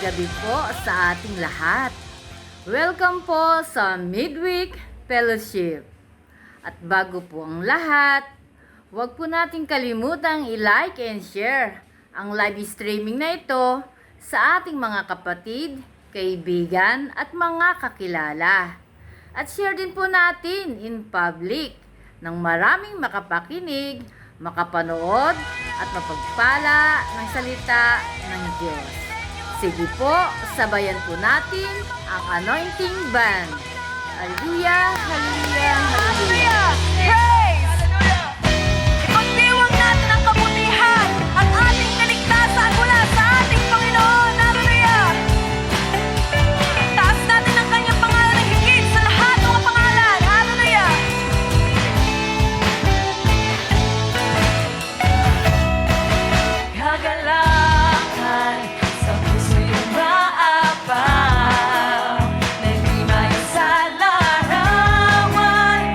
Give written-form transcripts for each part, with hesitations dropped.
gabi po sa ating lahat. Welcome po sa Midweek Fellowship. At bago po ang lahat, huwag po nating kalimutang i-like and share ang live streaming na ito sa ating mga kapatid, kaibigan at mga kakilala. At share din po natin in public nang maraming makapakinig, makapanood at mapagpala ng salita ng Diyos. Sige po, sabayan po natin ang anointing band. Hallelujah, hallelujah, hallelujah. Praise! Ipagdiwang natin ang kabutihan at ating kaligtasan mula sa ating Panginoon. Hallelujah! Taas natin ang kanyang pangalan ng higit sa lahat ng mga pangalan. Hallelujah! Kagalakan sa puso'y umaapaw, nag-imay sa larawan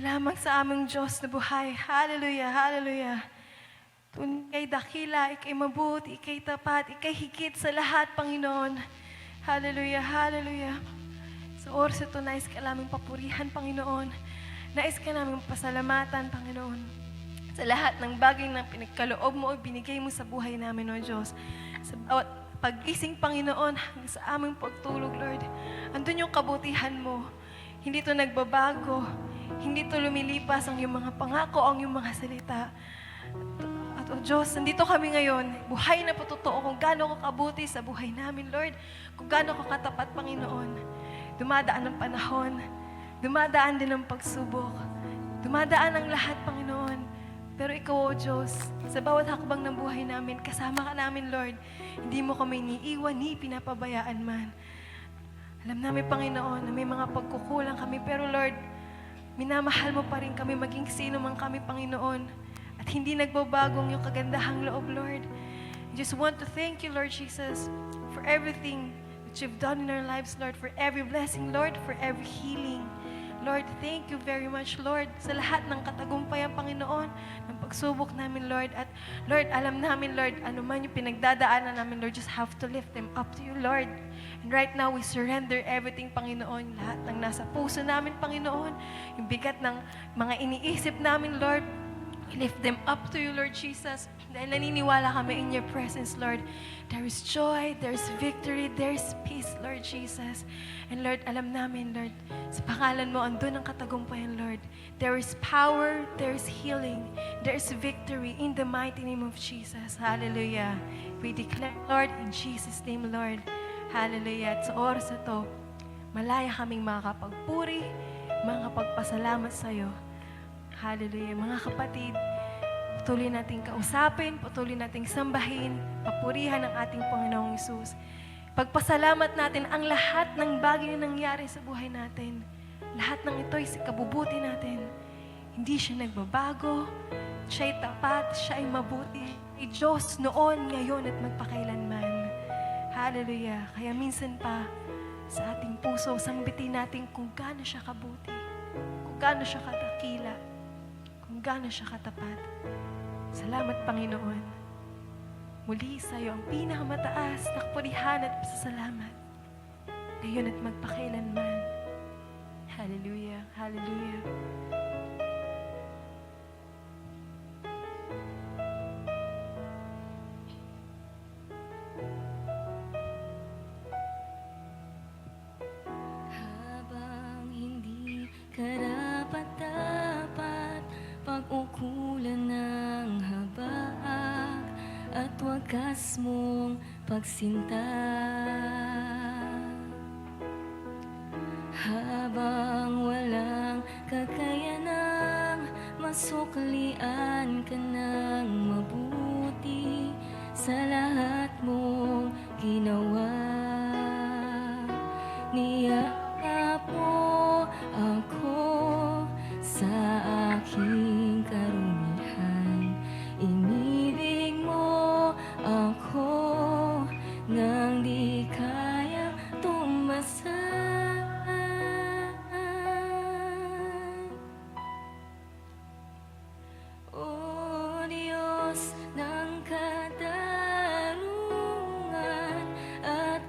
lamang sa aming Diyos na buhay. Hallelujah, hallelujah. Ika'y dakila, ika'y mabuti, ika'y tapat, ika'y higit sa lahat, Panginoon. Hallelujah, hallelujah. Sa oras ito, nais ka naming papurihan, Panginoon. Nais ka naming pasalamatan, Panginoon. Sa lahat ng bagay na pinagkaloob mo o binigay mo sa buhay namin, O Diyos. Sa bawat pag-ising, Panginoon, hanggang sa aming pagtulog, Lord. Andun yung kabutihan mo. Hindi to nagbabago. Hindi to lumilipas ang iyong mga pangako, ang iyong mga salita. At O Diyos, nandito kami ngayon. Buhay na po totoo kung gaano ko kabuti sa buhay namin, Lord. Kung gaano ko katapat, Panginoon. Dumadaan ang panahon. Dumadaan din ang pagsubok. Dumadaan ang lahat, Panginoon. Pero Ikaw, O Diyos, sa bawat hakbang ng buhay namin, kasama ka namin, Lord. Hindi mo kami niiwan, ni pinapabayaan man. Alam namin, Panginoon, na may mga pagkukulang kami, pero Lord, minamahal mo pa rin kami, maging sino man kami, Panginoon. At hindi nagbabagong yung kagandahang loob, Lord. I just want to thank you, Lord Jesus, for everything that you've done in our lives, Lord, for every blessing, Lord, for every healing. Lord, thank you very much, Lord, sa lahat ng katagumpayan, Panginoon, ng pagsubok namin, Lord. At Lord, alam namin, Lord, ano man yung pinagdadaanan namin, Lord, just have to lift them up to you, Lord. And right now, we surrender everything, Panginoon, lahat ng nasa puso namin, Panginoon, yung bigat ng mga iniisip namin, Lord, we lift them up to you, Lord Jesus. Dahil naniniwala kami in your presence, Lord. There is joy, there is victory, there is peace, Lord Jesus. And Lord, alam namin, Lord, sa pangalan mo, andun ang katagumpayan, Lord. There is power, there is healing, there is victory in the mighty name of Jesus. Hallelujah. We declare, Lord, in Jesus' name, Lord. Hallelujah. At sa oras na to, malaya kaming makakapagpuri, makakapagpasalamat sa iyo. Hallelujah. Mga kapatid, patuloy nating kausapin, patuloy nating sambahin, papurihan ang ating Panginoong Hesus. Pagpasalamat natin ang lahat ng bagay na nangyari sa buhay natin. Lahat ng ito ay sa kabubuti natin. Hindi siya nagbabago, siya'y tapat, siya'y mabuti. Ay Diyos noon, ngayon at magpakailanman. Hallelujah. Kaya minsan pa, sa ating puso, sambitin natin kung gaano siya kabuti, kung gaano siya kadakila, kung gaano siya katapat. Salamat, Panginoon. Muli sa iyo ang pinakamataas na kapurihan at pasasalamat. Ngayon at magpakailanman. Hallelujah, hallelujah. Habang hindi karapat-dapat, pag-ukulan ng habag at wagas mong pagsinta. Habang walang kakayanang masuklian ka ng mabuti sa lahat mong ginawa. Niyakap mo ako sa aking karumihan. Inibig mo ako nang di kayang tumbasan. O Diyos ng katarungan at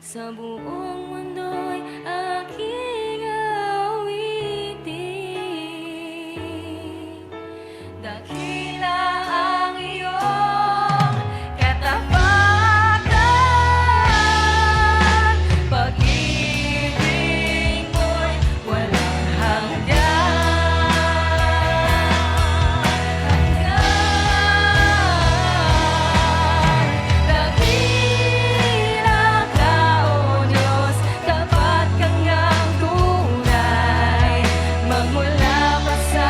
sa buong mundo'y aking awitin. Dakila ang iyong katapakan, pag-ibig mo'y walang dakila ka, O Diyos, tapat ka ngang tunay, magmula pa sa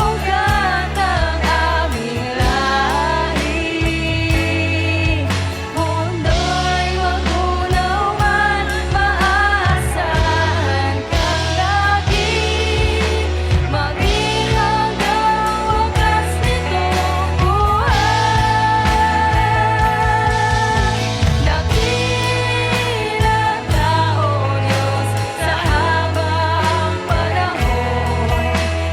ugat ng aming lahi. Mundo'y magunaw man, maasahan kang lagi, maging hanggang wakas nitong buhay. Dakila ka, O Diyos, sa habang panahon,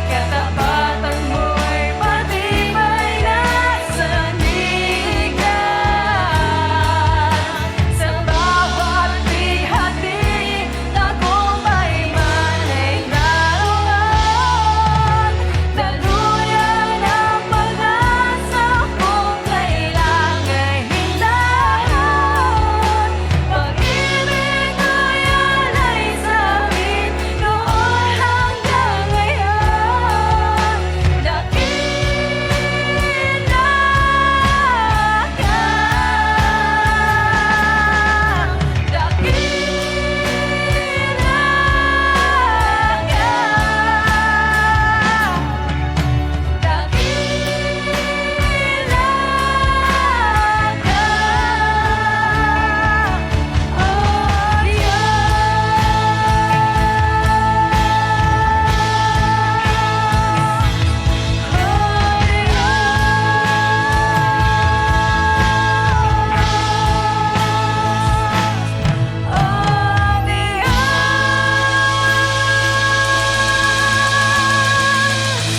katapatan mo'y matibay na sandigan. Sa bawat bihati, tagumpay man ay naroon, daluyan ang pag-asa kung kailang ay hinahon. Pag-ibig mo'y alay sa amin noon hanggang ngayon. Dakila ka,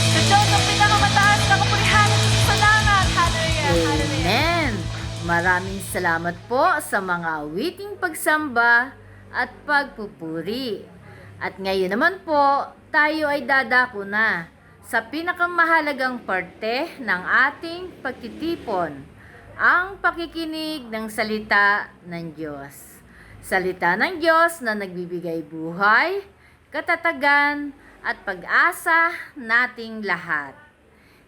sa Diyos ang pinakamataas na kapulihan at kasalangan. Hallelujah, hallelujah. Amen! Maraming salamat po sa mga awiting pagsamba at pagpupuri. At ngayon naman po, tayo ay dadako na sa pinakamahalagang parte ng ating pagtitipon, ang pakikinig ng salita ng Diyos. Salita ng Diyos na nagbibigay buhay, katatagan, at pag-asa nating lahat.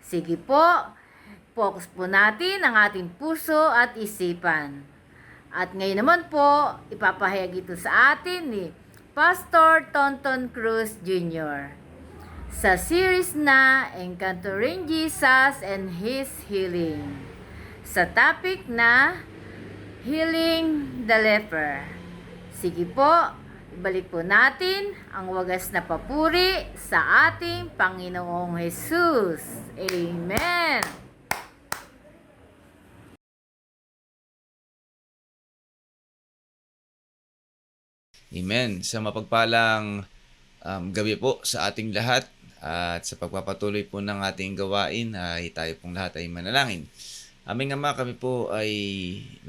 Sige po, focus po natin ang ating puso at isipan. At ngayon naman po, ipapahayag ito sa atin ni Pastor Tonton Cruz Jr. sa series na Encountering Jesus and His Healing, sa topic na Healing the Leper. Sige po, ibalik po natin ang wagas na papuri sa ating Panginoong Jesus. Amen! Amen. Sa mapagpalang gabi po sa ating lahat at sa pagpapatuloy po ng ating gawain ay tayo pong lahat ay manalangin. Aming Ama, kami po ay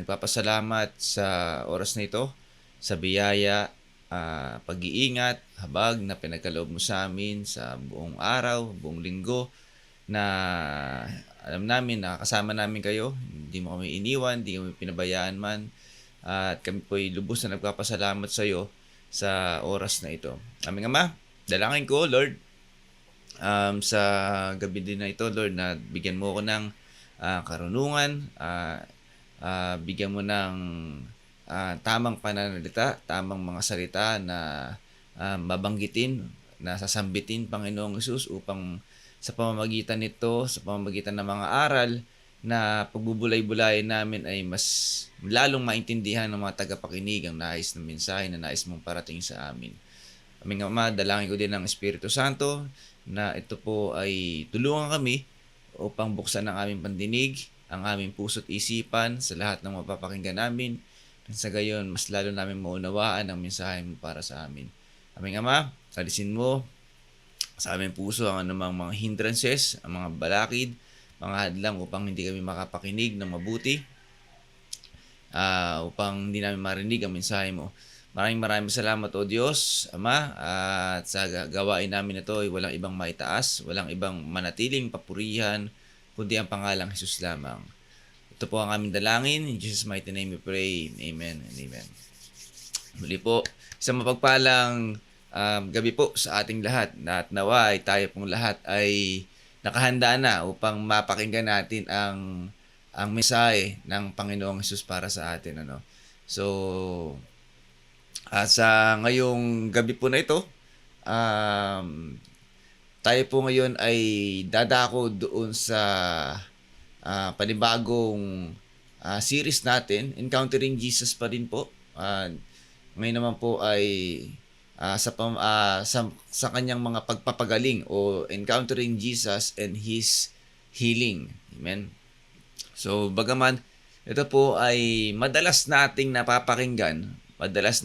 nagpapasalamat sa oras na ito, sa biyaya, pag-iingat, habag na pinagkaloob mo sa amin sa buong araw, buong linggo, na alam namin na kasama namin kayo, hindi mo kami iniwan, hindi kami pinabayaan man, at kami po ay lubos na nagpapasalamat sa iyo sa oras na ito. Aming Ama, dalangin ko, Lord, sa gabi din na ito, Lord, na bigyan mo ko ng karunungan, bigyan mo ng tamang pananalita, tamang mga salita na mabanggitin, na sasambitin, Panginoong Hesus, upang sa pamamagitan nito, sa pamamagitan ng mga aral, na pagbubulay-bulayan namin ay mas lalong maintindihan ng mga tagapakinig ang nais ng mensahe na nais mong parating sa amin. Aming Ama, dalangin ko din ng Espiritu Santo na ito po ay tulungan kami upang buksan ang aming pandinig, ang aming puso't isipan sa lahat ng mapapakinggan namin, at sa gayon mas lalo namin maunawaan ang mensahe mo para sa amin. Aming Ama, alisin mo sa aming puso ang anumang mga hindrances, ang mga balakid, mga hadlang upang hindi kami makapakinig ng mabuti. upang hindi namin marinig ang mensahe mo. Maraming salamat o Diyos, Ama, at sa gawain namin ito ay walang ibang maitaas, walang ibang manatiling papurihan, kundi ang pangalang Jesus lamang. Ito po ang aming dalangin. In Jesus' mighty name we pray. Amen and amen. Muli po, isang mapagpalang gabi po sa ating lahat. At nawa ay tayo pong lahat ay nakahanda na upang mapakinggan natin ang mensahe ng Panginoong Hesus para sa atin. So, sa ngayong gabi po na ito, tayo po ngayon ay dadako doon sa panibagong series natin, Encountering Jesus pa rin po. Ngayon naman po ay sa kanyang mga pagpapagaling o Encountering Jesus and His Healing. Amen. So, bagaman ito po ay madalas nating napapakinggan, madalas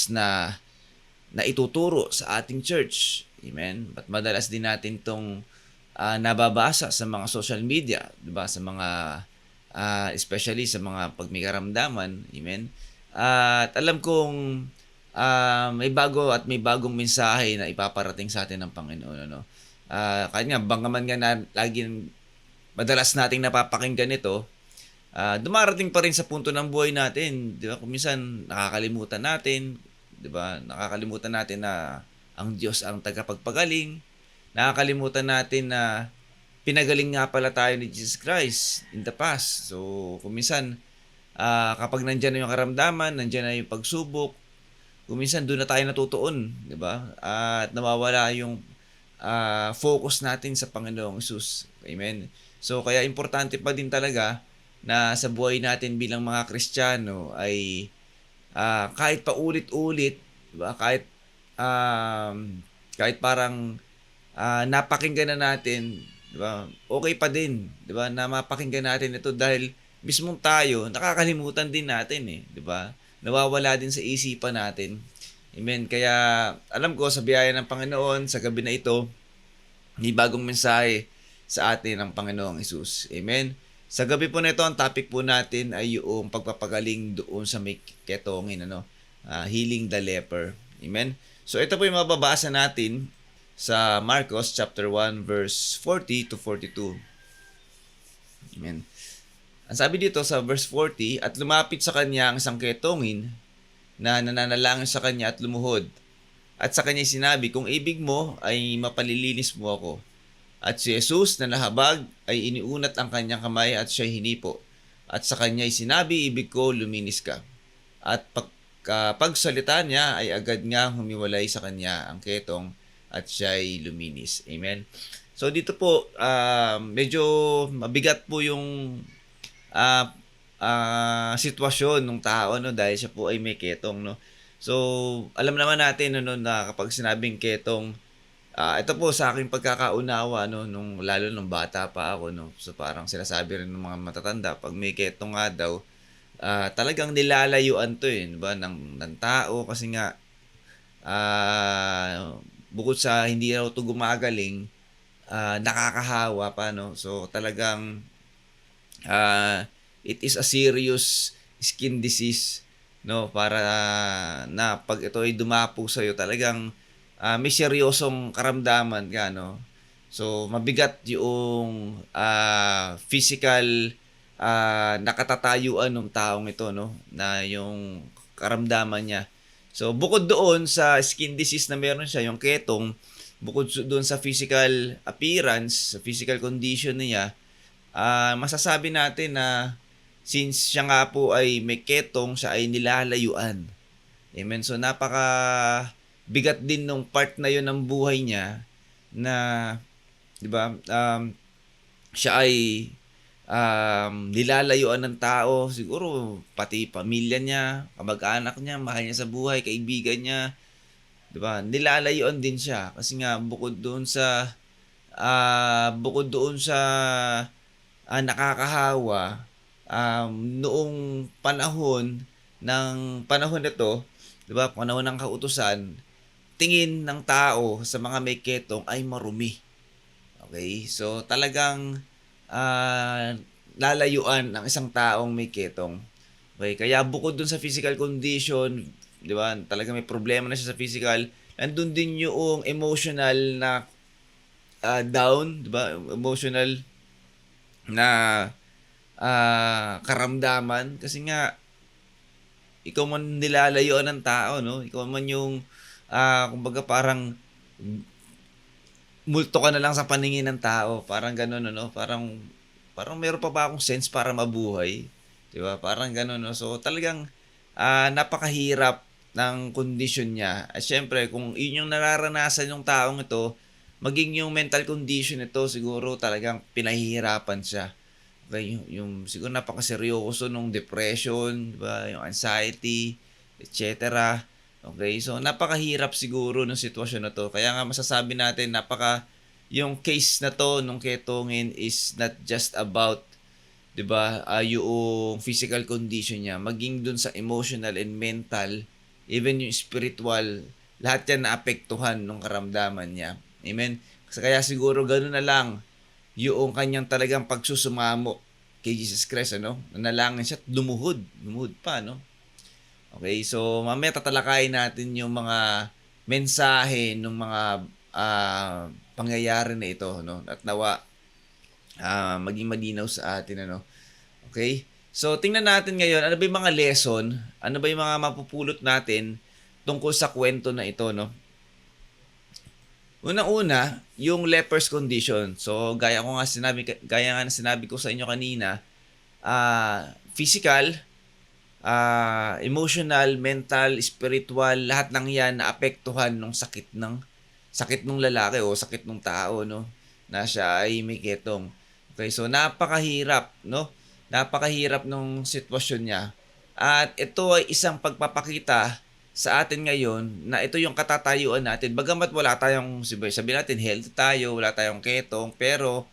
na ituturo sa ating church. Amen. But madalas din natin itong nababasa sa mga social media, 'di ba? Sa mga especially sa mga pag may karamdaman. Amen. At alam kong may bagong mensahe na ipaparating sa atin ng Panginoon, kaya nga bagaman nga na laging madalas nating napapakinggan ito, dumarating pa rin sa punto ng buhay natin, 'di ba? Kung minsan nakakalimutan natin, 'di ba? Nakakalimutan natin na ang Diyos ang tagapagpagaling. Nakakalimutan natin na pinagaling nga pala tayo ni Jesus Christ in the past. So, kung minsan kapag nandiyan na yung karamdaman, nandiyan na yung pagsubok, kung minsan doon na tayo natutuon, 'di ba? At nawawala yung focus natin sa Panginoong Hesus. Amen. So, kaya importante pa din talaga na sa buhay natin bilang mga Kristiyano ay kahit paulit-ulit, diba? Kahit parang napakinggan na natin, diba? Okay pa din, diba? Na mapakinggan natin ito dahil mismong tayo nakakalimutan din natin, diba? Nawawala din sa isipan natin. Amen. Kaya alam ko sa biyaya ng Panginoon sa gabi na ito, may bagong mensahe sa atin ng Panginoong Hesus. Amen. Sa gabi po na ito, ang topic po natin ay yung pagpapagaling doon sa may ketongin, healing the leper. Amen. So ito po yung mababasa natin sa Marcos chapter 1 verse 40 to 42. Amen. Ang sabi dito sa verse 40, at lumapit sa kanya ang isang ketongin na nananalangin sa kanya at lumuhod. At sa kanya sinabi, kung ibig mo ay mapalilinis mo ako. At si Jesus na nahabag ay iniunat ang kanyang kamay at siya'y hinipo. At sa kanya sinabi, ibig ko, luminis ka. At pagsalita niya ay agad nga humiwalay sa kanya ang ketong at siya'y luminis. Amen. So dito po, medyo mabigat po yung sitwasyon ng tao, dahil siya po ay may ketong, So, alam naman natin na kapag sinabing ketong, ito po sa aking pagkakaunawa, lalo nung bata pa ako, So, parang sinasabi rin ng mga matatanda, pag may ketong nga daw, talagang nilalayuan to, diba, ng tao, kasi nga, bukod sa hindi raw to gumagaling, nakakahawa pa, So, talagang, it is a serious skin disease, para na pag ito ay dumapo sa iyo, talagang may seryosong karamdaman ka, So mabigat yung physical nakatatayuan ng taong ito, na yung karamdaman niya. So bukod doon sa skin disease na meron siya, yung ketong, bukod doon sa physical appearance, sa physical condition niya, masasabi natin na since siya nga po ay may ketong, siya ay nilalayuan. Amen. So napaka bigat din nung part na yon ng buhay niya na, 'di ba? Siya ay nilalayuan ng tao, siguro pati pamilya niya, kamag-anak niya, mahal niya sa buhay, kaibigan niya, 'di ba? Nilalayuan din siya kasi nga bukod doon sa nakakahawa, noong panahon nito, 'di ba? Panahon ng kautusan, tingin ng tao sa mga may ketong ay marumi. Okay? So talagang lalayuan ng isang taong may ketong. Okay, kaya bukod dun sa physical condition, 'di ba? Talaga may problema na siya sa physical, nandun din yung emotional na down, 'di ba? Emotional na karamdaman kasi nga ikaw man nilalayuan ng tao, no? Ikaw man yung kumbaga parang multo ka na lang sa paningin ng tao, parang gano'n ano, parang meron pa ba akong sense para mabuhay, 'di ba? Parang gano'n no. So talagang napakahirap ng kondisyon niya. At syempre kung 'yun yung nararanasan ng taong ito, maging yung mental condition nito siguro talagang pinahihirapan siya. Okay, yung siguro napakaseryoso nung depression, 'di ba? Yung anxiety, etc. Okay, so napakahirap siguro ng sitwasyon na to. Kaya nga masasabi natin yung case na to nung ketongin is not just about 'di ba, yung physical condition niya, maging dun sa emotional and mental, even yung spiritual, lahat yan naapektuhan nung karamdaman niya. Amen. Kaya siguro ganoon na lang yung kanyang talagang pagsusumamo kay Jesus Christ, ano? Nanalangin siya at lumuhod pa, no? Okay, so mamaya tatalakayin natin yung mga mensahe ng mga pangyayari na ito, no? At nawa maging malinaw sa atin, ano? Okay? So tingnan natin ngayon, ano ba yung mga lesson, ano ba yung mga mapupulot natin tungkol sa kwento na ito, no? Unang-una, yung leper's condition. So gaya nga na sinabi ko sa inyo kanina, physical, emotional, mental, spiritual, lahat ng 'yan naapektuhan ng sakit ng lalaki o sakit ng tao, no, na siya ay may ketong. Okay, so napakahirap, no? Napakahirap nung sitwasyon niya. At ito ay isang pagpapakita sa atin ngayon na ito yung katatayuan natin. Bagamat wala tayong, sabihin natin, healthy tayo, wala tayong ketong, pero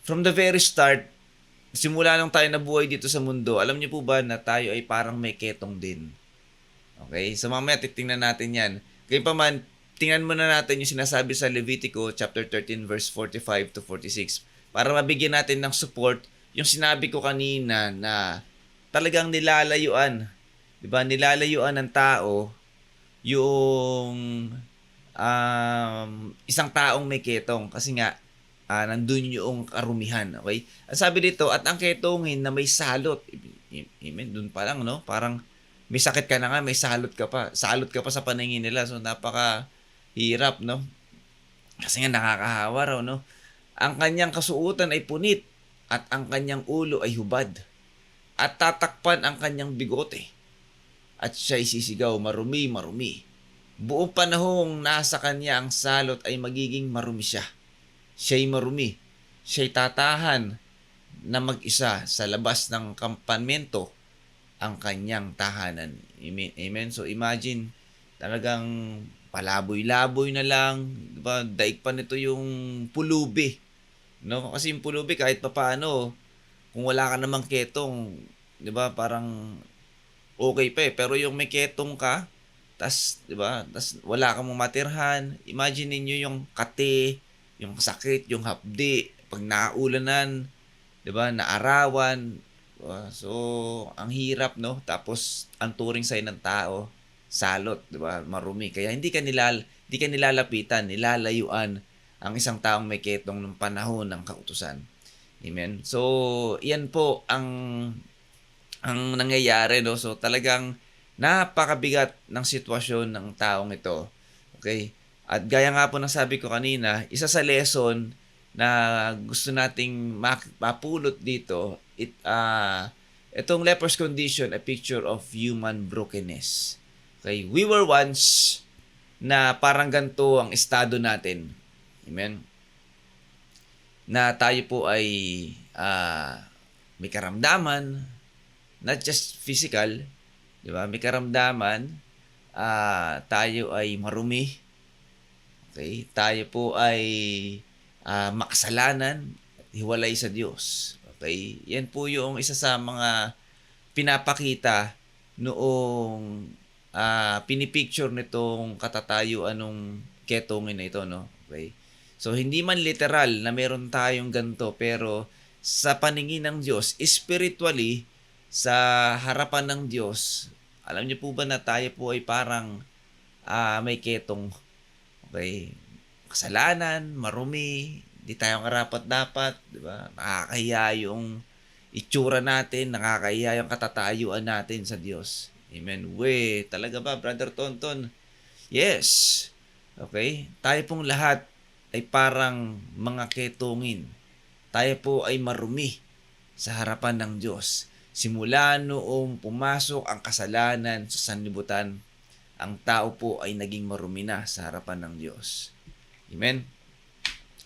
from the very start, simula nung tayo nabuhay dito sa mundo, alam niyo po ba na tayo ay parang may ketong din? Okay? So mamaya titingnan natin yan. Kaya pa man, tingnan muna natin yung sinasabi sa Levitico chapter 13 verse 45 to 46 para mabigyan natin ng support yung sinabi ko kanina na talagang nilalayuan. 'Di ba? Nilalayuan ng tao yung isang taong may ketong kasi nga nandun yung karumihan, okay? Ang sabi dito, at ang ketongin na may salot. Amen, dun pa lang, no? Parang may sakit ka na nga, may salot ka pa. Salot ka pa sa paningin nila. So, napaka-hirap, no? Kasi nga nakakahawa raw, no? Ang kanyang kasuutan ay punit at ang kanyang ulo ay hubad. At tatakpan ang kanyang bigote. At siya'y sisigaw, marumi, marumi. Buong panahong nasa kanya ang salot ay magiging marumi siya. Siya'y marumi. Siya'y tatahan na mag-isa sa labas ng kampamento ang kanyang tahanan. Amen. So imagine, talagang palaboy-laboy na lang, 'di ba? Daig pa nito yung pulubi. No? Kasi yung pulubi kahit papaano, kung wala ka namang ketong, 'di ba? Parang okay pa eh. Pero yung may ketong ka, tas 'di ba? Tas wala kang matirhan. Imagine niyo yung kate, yung sakit, yung hapdi, pag naulanan, 'di ba? Naarawan. So, ang hirap, no? Tapos ang turing sa'yo ng tao, salot, 'di ba? Marumi. Kaya hindi ka nilalapitan, nilalayuan ang isang taong may ketong ng panahon ng kautusan. Amen. So, iyan po ang nangyayari, no? So, talagang napakabigat ng sitwasyon ng taong ito. Okay? At gaya nga po ng sabi ko kanina, isa sa lesson na gusto nating mapulot dito, itong leper's condition, a picture of human brokenness. Okay? We were once na parang ganito ang estado natin. Amen? Na tayo po ay may karamdaman, not just physical, di ba? May karamdaman, tayo ay marumi. Okay? Tayo po ay makasalanan, hiwalay sa Diyos. Okay? Yan po yung isa sa mga pinapakita noong pinipicture nitong katatayuan ng ketongin na ito, no? Okay? So, hindi man literal na meron tayong ganito, pero sa paningin ng Diyos, spiritually, sa harapan ng Diyos, alam niyo po ba na tayo po ay parang may ketong, okay, kasalanan, marumi, di tayo karapat-dapat, di ba? Nakakahiya yung itsura natin, nakakahiya yung katatayuan natin sa Diyos. Amen. Talaga ba, Brother Tonton? Yes. Okay? Tayo pong lahat ay parang mga ketongin. Tayo po ay marumi sa harapan ng Diyos. Simula noong pumasok ang kasalanan sa sanlibutan, ang tao po ay naging marumi na sa harapan ng Diyos. Amen?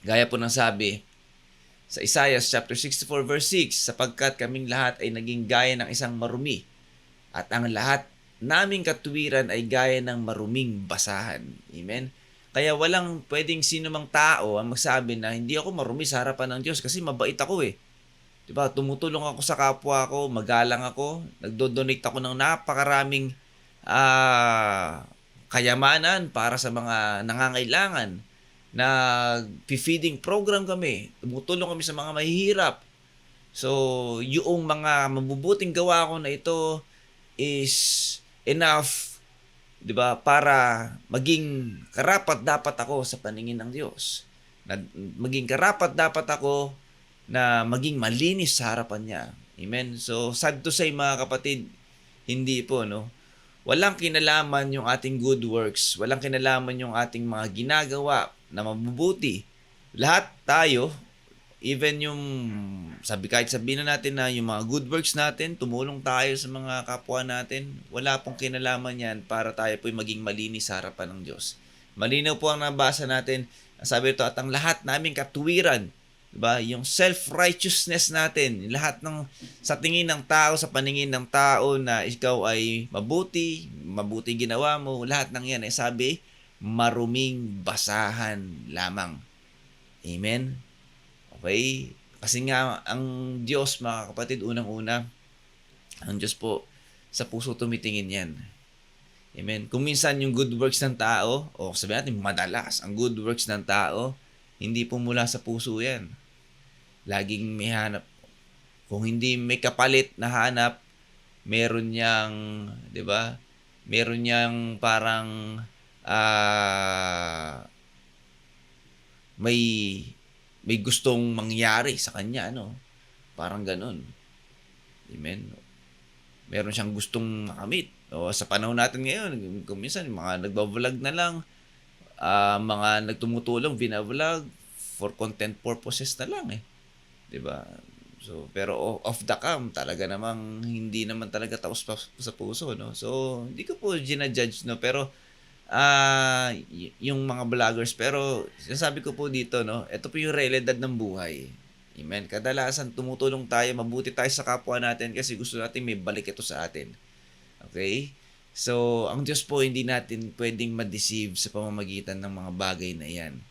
Gaya po ng sabi sa Isaiah chapter 64 verse 6, sapagkat kaming lahat ay naging gaya ng isang marumi, at ang lahat naming katuwiran ay gaya ng maruming basahan. Amen? Kaya walang pwedeng sino mang tao ang magsabi na hindi ako marumi sa harapan ng Diyos kasi mabait ako eh. Diba? Tumutulong ako sa kapwa ko, magalang ako, nagdo-donate ako ng napakaraming kayamanan para sa mga nangangailangan. Nag-feeding program kami, tumutulong kami sa mga mahihirap. So, yung mga mabubuting gawa ko na ito is enough, 'di ba, para maging karapat-dapat ako sa paningin ng Diyos. Maging karapat-dapat ako na maging malinis sa harapan niya. Amen. So, sad to say mga kapatid, hindi po, no? Walang kinalaman yung ating good works, walang kinalaman yung ating mga ginagawa na mabubuti. Lahat tayo, even yung, kahit sabihin na natin na yung mga good works natin, tumulong tayo sa mga kapwa natin, wala pong kinalaman yan para tayo po'y maging malinis sa harapan ng Diyos. Malinaw po ang nabasa natin, sabi ito, at ang lahat naming katuwiran, diba? Yung self-righteousness natin, lahat ng sa tingin ng tao, sa paningin ng tao na ikaw ay mabuti ginawa mo, lahat ng yan ay sabi, maruming basahan lamang. Amen? Okay? Kasi nga, ang Diyos, mga kapatid, unang-una, ang Diyos po, sa puso tumitingin yan. Amen? Kung minsan yung good works ng tao, o sabihin natin, madalas, ang good works ng tao, hindi po mula sa puso yan. Laging may hanap. Kung hindi may kapalit na hanap, meron niyang, di ba? Meron niyang parang may gustong mangyari sa kanya, ano? Parang ganun. Amen? Meron siyang gustong makamit. O sa panahon natin ngayon, kung minsan, mga nagbablog na lang, mga nagtumutulong, binavlog, for content purposes na lang eh. Diba? So, pero off the cam, talaga namang hindi naman talaga taos pa sa puso, no? So, hindi ko po ginajudge, no? Pero, yung mga vloggers, pero, sinasabi ko po dito, no? Ito po yung realidad ng buhay. Amen? Kadalasan, tumutulong tayo, mabuti tayo sa kapwa natin kasi gusto natin may balik ito sa atin. Okay? So, ang Diyos po, hindi natin pwedeng ma-deceive sa pamamagitan ng mga bagay na yan.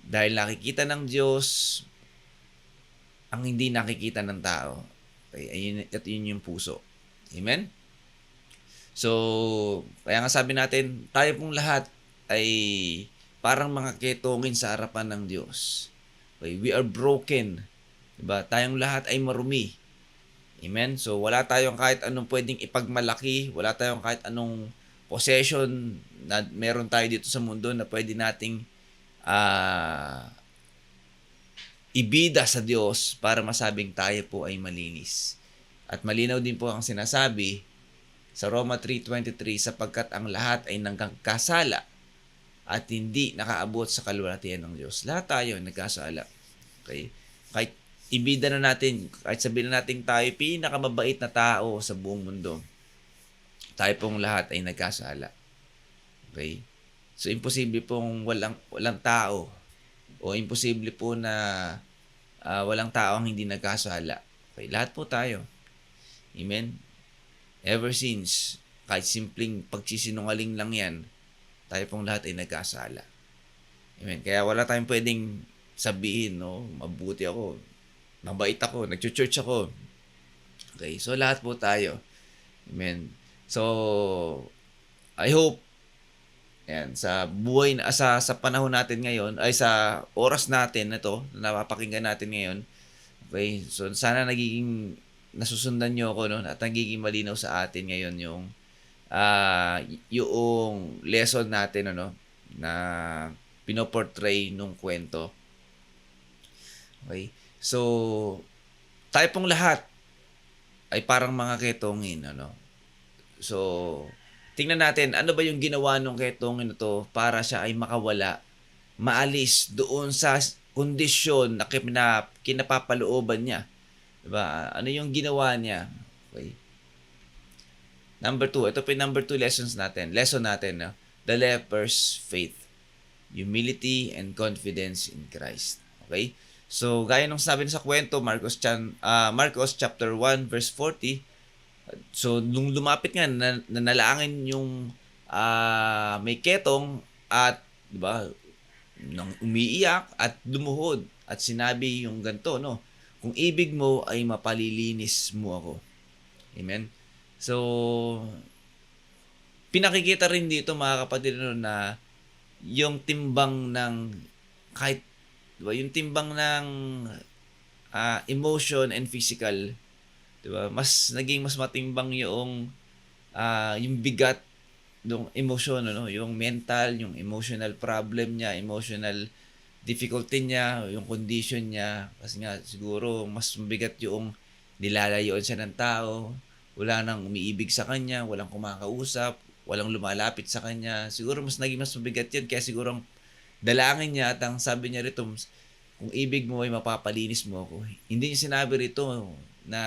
Dahil nakikita ng Diyos ang hindi nakikita ng tao. Okay? Yun yung puso. Amen? So, kaya nga sabi natin, tayo pong lahat ay parang mga ketongin sa harapan ng Diyos. Okay? We are broken. Diba? Tayong lahat ay marumi. Amen? So, wala tayong kahit anong pwedeng ipagmalaki, wala tayong kahit anong possession na meron tayo dito sa mundo na pwede nating ibida sa Diyos para masabing tayo po ay malinis. At malinaw din po ang sinasabi sa Roma 3:23, sapagkat ang lahat ay nagkasala at hindi nakaabot sa kaluwalhatian ng Diyos. Lahat tayo nagkasala. Okay? Kahit ibida na natin, kahit sabihin na natin tayo pinakamabait na tao sa buong mundo, tayo pong lahat ay nagkasala. Okay? So, imposible pong walang tao o imposible po na walang tao ang hindi nagkasala. Okay? Lahat po tayo. Amen? Ever since, kahit simpleng pagsisinungaling lang yan, tayo pong lahat ay nagkasala. Amen? Kaya wala tayong pwedeng sabihin, no? Mabuti ako, mabait ako, nag-church ako. Okay? So, lahat po tayo. Amen? So, I hope ayan, sa buhay na sa panahon natin ngayon ay sa oras natin na to na napapakinggan natin ngayon Okay? So, sana nasusundan nyo ako, no? At nagiging malinaw sa atin ngayon yung lesson natin, ano? Na pinoportray nung kwento. Okay? So, tayo pong lahat ay parang mga ketongin, ano? So, tingnan natin, ano ba yung ginawa nung ketongin na to para siya ay makawala, maalis doon sa kondisyon na kinapapalooban niya. Diba? Ano yung ginawa niya? Okay. Number 2, ito po yung number 2 lesson natin, no? The leper's faith, humility and confidence in Christ. Okay? So, gaya nung sabi sa kwento, Marcos chapter 1 verse 40. So, nung lumapit nga, nanalangin yung may ketong at, di ba, nang umiiyak at lumuhod at sinabi yung ganito, no? Kung ibig mo ay mapalilinis mo ako. Amen? So, pinakikita rin dito mga kapatid, no, na yung timbang ng kahit, di ba, yung timbang ng emotion and physical, diba? Naging mas matimbang yung bigat ng emotion, ano, yung mental, yung emotional problem niya, emotional difficulty niya, yung condition niya. Kasi nga siguro mas mabigat yung nilalayoan siya ng tao, wala nang umiibig sa kanya, walang kumakausap, walang lumalapit sa kanya. Siguro mas mabigat yun, kaya siguro ang dalangin niya at ang sabi niya rito, kung ibig mo ay mapapalinis mo ako. Hindi niya sinabi rito na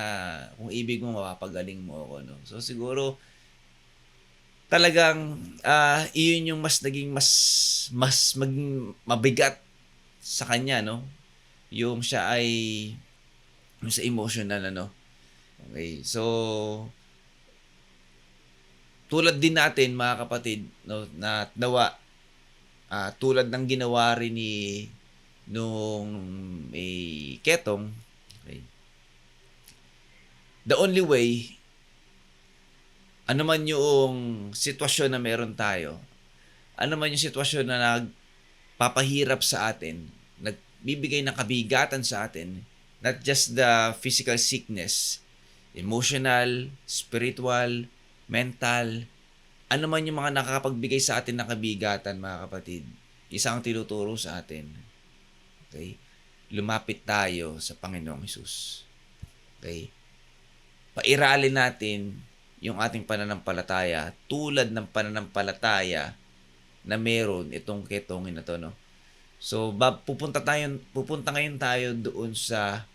kung ibig mo mapapagaling mo ako, no? So siguro talagang iyon yung maging mabigat sa kanya, no? Yung siya ay yung sa emotional, ano. Okay. So tulad din natin mga kapatid, no, na nawa tulad ng ginawa rin nung may ketong, okay, the only way, ano man yung sitwasyon na meron tayo, ano man yung sitwasyon na nagpapahirap sa atin, nagbibigay ng kabigatan sa atin, not just the physical sickness, emotional, spiritual, mental, ano man yung mga nakakapagbigay sa atin ng kabigatan, mga kapatid, isang tinuturo sa atin. Okay? Lumapit tayo sa Panginoong Hesus. Okay? Pairalin natin yung ating pananampalataya tulad ng pananampalataya na meron itong ketongin na to, no? So, pupunta ngayon tayo doon sa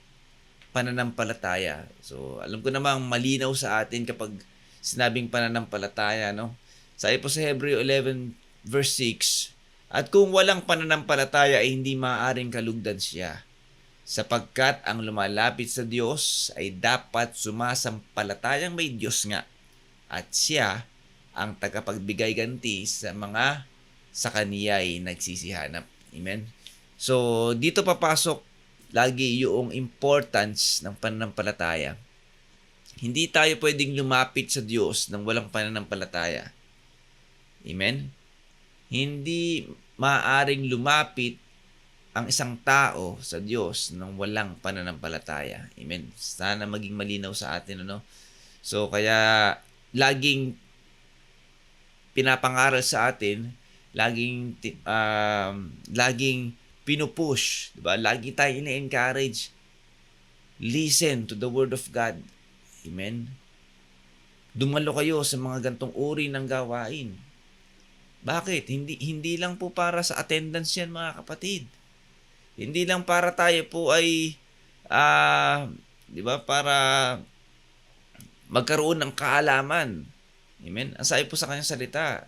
pananampalataya. So, alam ko namang malinaw sa atin kapag sinabing pananampalataya, no? Sabi po sa Hebreo 11 verse 6, at kung walang pananampalataya ay hindi maaaring kalugdan siya, sapagkat ang lumalapit sa Diyos ay dapat sumasampalatayang may Diyos nga, at siya ang tagapagbigay ganti sa mga sa kaniya'y nagsisihanap. Amen? So, dito papasok lagi yung importance ng pananampalataya. Hindi tayo pwedeng lumapit sa Diyos nang walang pananampalataya. Amen? Hindi maaaring lumapit ang isang tao sa Diyos nang walang pananampalataya. Amen? Sana maging malinaw sa atin, ano? So, kaya laging pinapangaral sa atin, laging pinupush, diba? Lagi tayo ina-encourage. Listen to the Word of God. Amen? Dumalo kayo sa mga gantong uri ng gawain. Bakit? Hindi lang po para sa attendance yan, mga kapatid. Hindi lang para tayo po ay, di ba, para magkaroon ng kaalaman. Amen? Ang sabi po sa kanyang salita,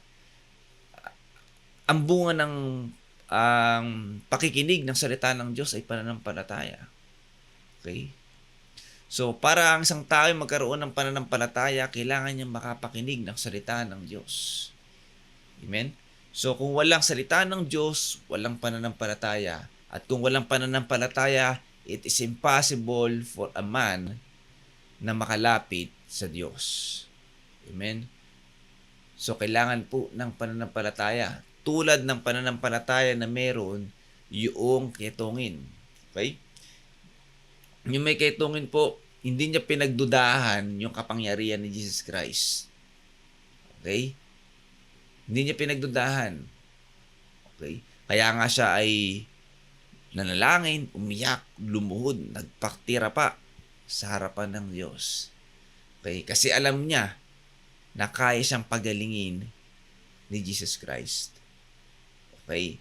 ang bunga ng pakikinig ng salita ng Diyos ay pananampalataya. Okay? So, para ang isang tao ay magkaroon ng pananampalataya, kailangan niyang makapakinig ng salita ng Diyos. Amen? So, kung walang salita ng Diyos, walang pananampalataya. At kung walang pananampalataya, it is impossible for a man na makalapit sa Diyos. Amen? So, kailangan po ng pananampalataya. Tulad ng pananampalataya na meron yung ketongin. Okay? yung may kaitungin po, hindi niya pinagdudahan yung kapangyarihan ni Jesus Christ. Okay? Hindi niya pinagdudahan. Okay? Kaya nga siya ay nanalangin, umiyak, lumuhod, nagpaktira pa sa harapan ng Diyos. Okay? Kasi alam niya na kaya siyang pagalingin ni Jesus Christ. Okay?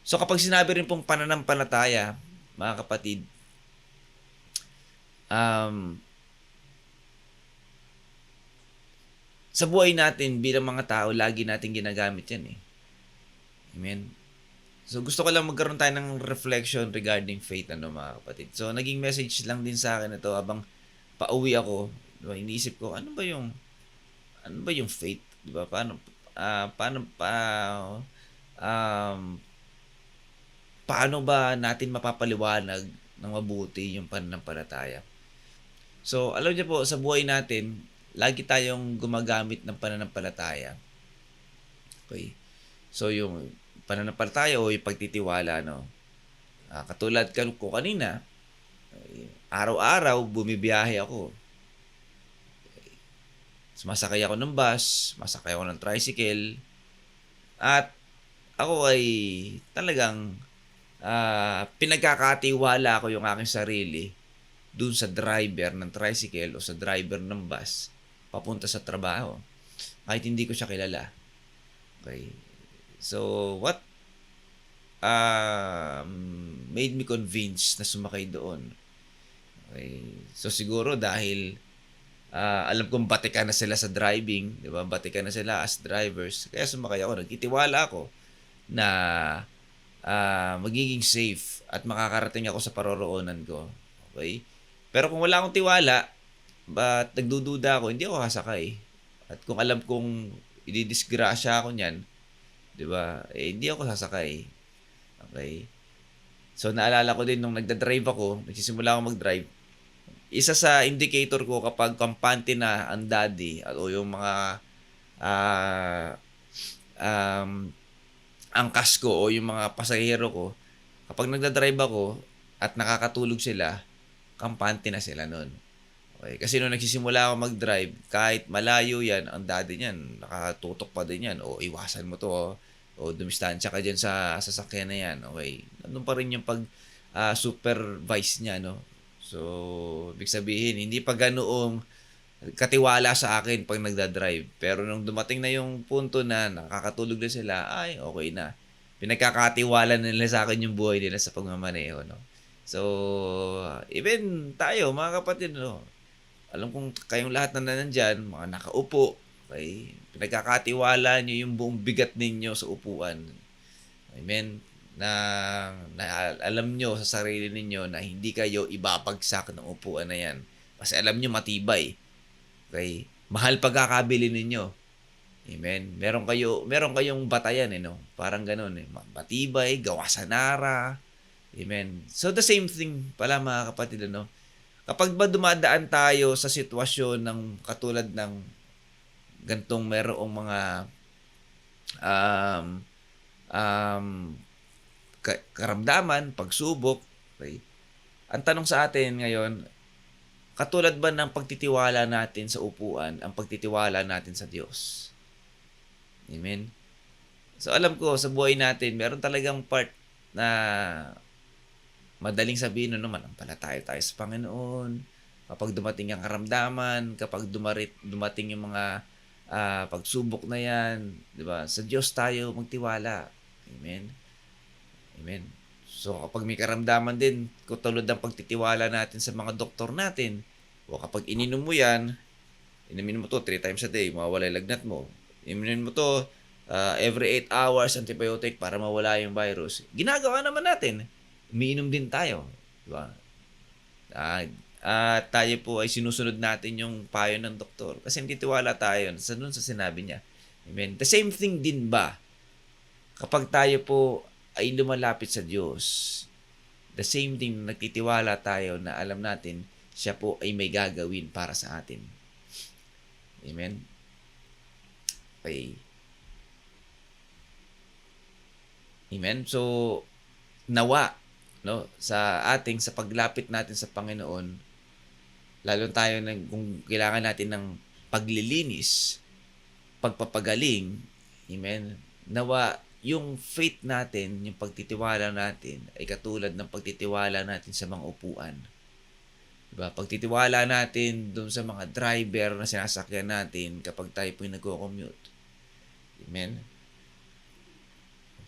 So kapag sinabi rin pong pananampalataya, mga kapatid, sa buhay natin bilang mga tao, lagi natin ginagamit yan eh. Amen? So gusto ko lang magkaroon tayo ng reflection regarding faith, mga kapatid. So naging message lang din sa akin ito habang pauwi ako. Diba, iniisip ko, ano ba yung faith? Diba? Paano ba natin mapapaliwanag ng mabuti yung pananampalataya? So, alam niyo po, sa buhay natin, lagi tayong gumagamit ng pananampalataya. Okay? So, yung pananampalataya o yung pagtitiwala, no? Katulad ko kanina, araw-araw, bumibiyahe ako. Sumasakay ako ng bus, masakay ako ng tricycle, at ako ay talagang pinagkakatiwala ko yung aking sarili dun sa driver ng tricycle o sa driver ng bus papunta sa trabaho. Kahit hindi ko siya kilala. Okay. So, what made me convinced na sumakay doon? Okay. So, siguro dahil alam kong batikan na sila sa driving, di ba? Batikan na sila as drivers. Kaya sumakay ako. Nagtitiwala ako na magiging safe at makakarating ako sa paroroonan ko. Okay? Pero kung wala akong tiwala, ba't nagdududa ako, hindi ako sasakay. At kung alam kong ididisgrasya ako niyan, di ba? Hindi ako sasakay. Okay? So, naalala ko din nung nagdadrive ako, nagsisimula ako mag-drive, isa sa indicator ko kapag kampante na ang daddy o yung mga angkas ko o yung mga pasahero ko, kapag nagdadrive ako at nakakatulog sila, kampante na sila nun. Okay? Kasi nung nagsisimula ako mag-drive, kahit malayo yan, ang daddy niyan, nakatutok pa din yan. O iwasan mo to, o dumistansya ka dyan sa sasakyan na yan. Okay? Nandun pa rin yung supervise niya, no? So, ibig sabihin, hindi pa ganoong katiwala sa akin pag nagdadrive. Pero nung dumating na yung punto na nakakatulog na sila, ay, okay na. Pinagkakatiwala na nila sa akin yung buhay nila sa pagmamaneho, no? So, even tayo, mga kapatid, no? Alam kong kayong lahat na nandyan, mga nakaupo, okay? Pinagkakatiwala nyo yung buong bigat ninyo sa upuan. Amen? Na alam nyo sa sarili ninyo na hindi kayo ibabagsak ng upuan na yan. Kasi alam nyo matibay. Okay? Mahal pagkakabili ninyo. Amen? Meron kayong batayan, no? Parang ganun, eh. Matibay, gawa sa nara. Amen? So, the same thing pala, mga kapatid, no? Kapag ba dumadaan tayo sa sitwasyon ng katulad ng gantong merong mga karamdaman, pagsubok, okay? Ang tanong sa atin ngayon, katulad ba ng pagtitiwala natin sa upuan, ang pagtitiwala natin sa Diyos? Amen? So alam ko, sa buhay natin, meron talagang part na madaling sabihin, no, manampalataya tayo sa Panginoon. Kapag dumating ang karamdaman, kapag dumating yung mga pagsubok na yan, di ba? Sa Diyos tayo magtiwala. Amen? Amen. So, kapag may karamdaman din, katulad ng pagtitiwala natin sa mga doktor natin, o kapag ininom mo yan, inumin mo to 3 times a day, mawawala yung lagnat mo. Inumin mo to every 8 hours, antibiotic para mawala yung virus. Ginagawa naman natin. Umiinom din tayo. Diba? Tayo po ay sinusunod natin yung payo ng doktor. Kasi nagtitiwala tayo dun sa sinabi niya. Amen. The same thing din ba? Kapag tayo po ay lumalapit sa Diyos, the same thing, nagtitiwala tayo na alam natin, siya po ay may gagawin para sa atin. Amen? Okay. Amen? So, nawa, no, sa paglapit natin sa Panginoon, lalo tayo kung kailangan natin ng paglilinis, pagpapagaling, amen, nawa yung faith natin, yung pagtitiwala natin ay katulad ng pagtitiwala natin sa mga upuan. Diba? Pagtitiwala natin doon sa mga driver na sinasakyan natin kapag tayo po yung nagko-commute. Amen?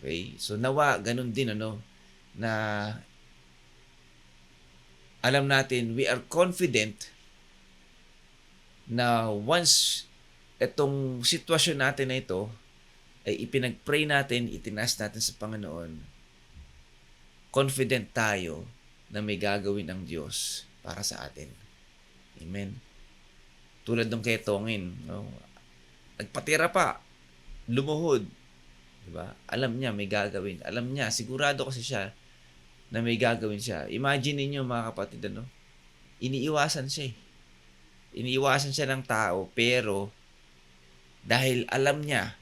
Okay? So nawa, ganun din na alam natin, we are confident na once itong sitwasyon natin na ito ay ipinag-pray natin, itinas natin sa Panginoon, confident tayo na may gagawin ang Diyos para sa atin. Amen. Tulad ng kay Tongin, nagpatira pa, lumuhod, diba? Alam niya may gagawin. Alam niya, sigurado kasi siya na may gagawin siya. Imagine niyo mga kapatid, iniiwasan siya. Iniiwasan siya ng tao, pero dahil alam niya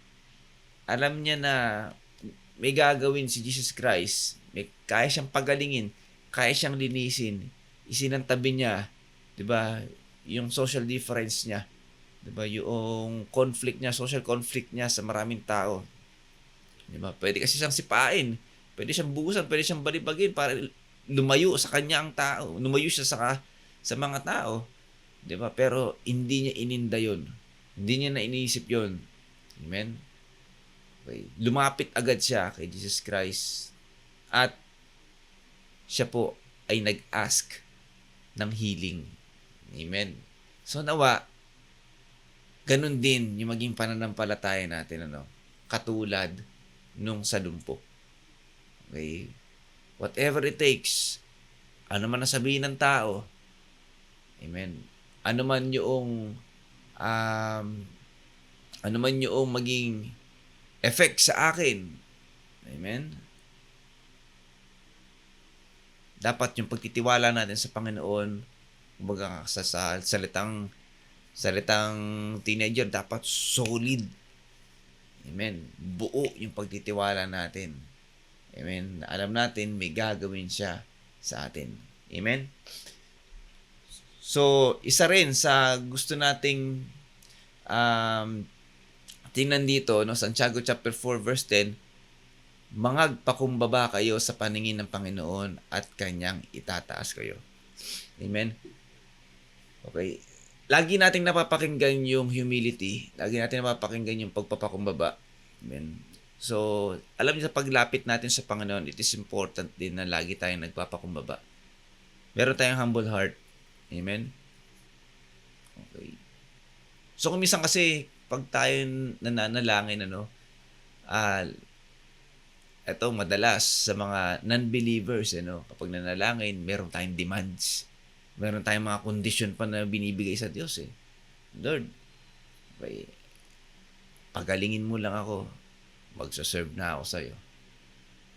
na may gagawin si Jesus Christ, kaya siyang pagalingin, kaya siyang linisin, isinantabi niya, 'di ba? Yung social difference niya, 'di ba? Yung conflict niya, social conflict niya sa maraming tao. 'Di ba? Pwede kasi siyang sipain, pwede siyang buhusan, pwede siyang balibagin para lumayo sa kanya ang tao, lumayo siya sa mga tao, 'di ba? Pero hindi niya ininda 'yon. Hindi niya na iniisip 'yon. Amen. Okay. Lumapit agad siya kay Jesus Christ at siya po ay nag-ask ng healing. Amen. So nawa, ganun din yung maging pananampalataya natin, katulad nung sa lumpo. Okay? Whatever it takes, ano man ang sabihin ng tao, amen, ano man yung maging effect sa akin, amen, dapat yung pagtitiwala natin sa Panginoon, kumbaga sa salitang teenager, dapat solid. Amen. Buo yung pagtitiwala natin. Amen. Alam natin may gagawin siya sa atin. Amen. So, isa rin sa gusto nating tingnan dito, Santiago chapter 4 verse 10, mangagpakumbaba kayo sa paningin ng Panginoon at Kanyang itataas kayo. Amen? Okay. Lagi nating napapakinggan yung humility. Lagi natin napapakinggan yung pagpapakumbaba. Amen? So, alam niyo sa paglapit natin sa Panginoon, it is important din na lagi tayong nagpapakumbaba. Meron tayong humble heart. Amen? Okay. So, kung minsan kasi, pag tayo nananalangin, ito madalas sa mga non-believers, kapag nanalangin, meron tayong demands. Meron tayong mga condition pa na binibigay sa Diyos. Lord, okay, pagalingin mo lang ako, magsaserve na ako sa'yo.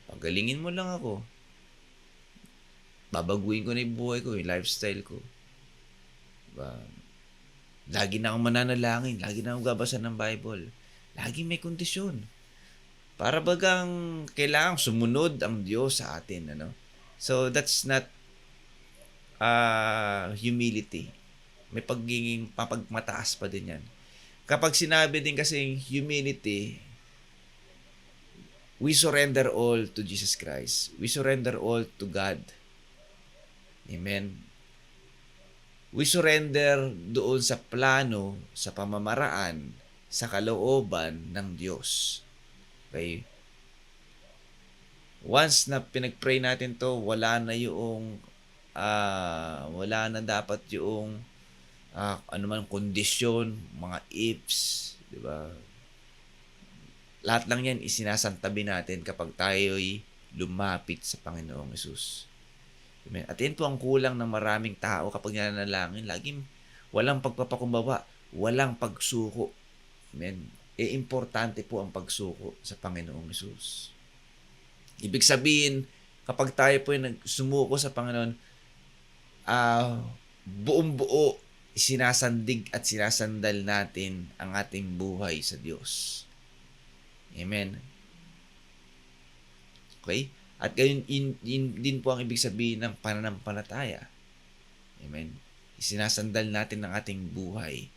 Pagalingin mo lang ako, babaguhin ko na yung buhay ko, yung lifestyle ko. Diba? Lagi na akong mananalangin, lagi na akong gabasa ng Bible. Lagi may kondisyon. Para bagang kailangang sumunod ang Diyos sa atin, So, that's not humility. May pagiging papagmataas pa din yan. Kapag sinabi din kasi humility, we surrender all to Jesus Christ. We surrender all to God. Amen. We surrender doon sa plano, sa pamamaraan, sa kalooban ng Diyos. Okay? Once na pinag-pray natin to, wala na dapat yung anuman kondisyon, mga ifs, di ba? Lahat lang yan isinasantabi natin kapag tayo'y lumapit sa Panginoong Hesus. Amen. At yan po ang kulang ng maraming tao kapag nananalangin, laging walang pagpapakumbaba, walang pagsuko. Amen. Importante po ang pagsuko sa Panginoong Hesus. Ibig sabihin, kapag tayo po yung nagsumuko sa Panginoon, buong-buo, sinasandig at sinasandal natin ang ating buhay sa Diyos. Amen. Okay? At gayon yun din po ang ibig sabihin ng pananampalataya. Amen. Isinasandal natin ang ating buhay.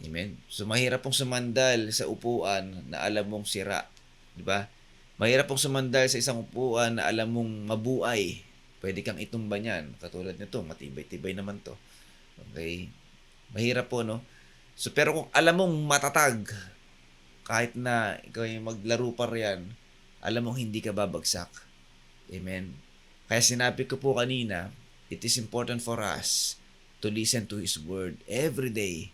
Amen. So mahirap pong sumandal sa upuan na alam mong sira, di ba? Mahirap pong sumandal sa isang upuan na alam mong mabuhay. Pwede kang itumba niyan. Katulad nito, matibay-tibay naman to. Okay? Mahirap po, no? So pero kung alam mong matatag, kahit na ikaw ay maglaro pa riyan, alam mong hindi ka babagsak. Amen. Kaya sinabi ko po kanina, it is important for us to listen to His Word every day.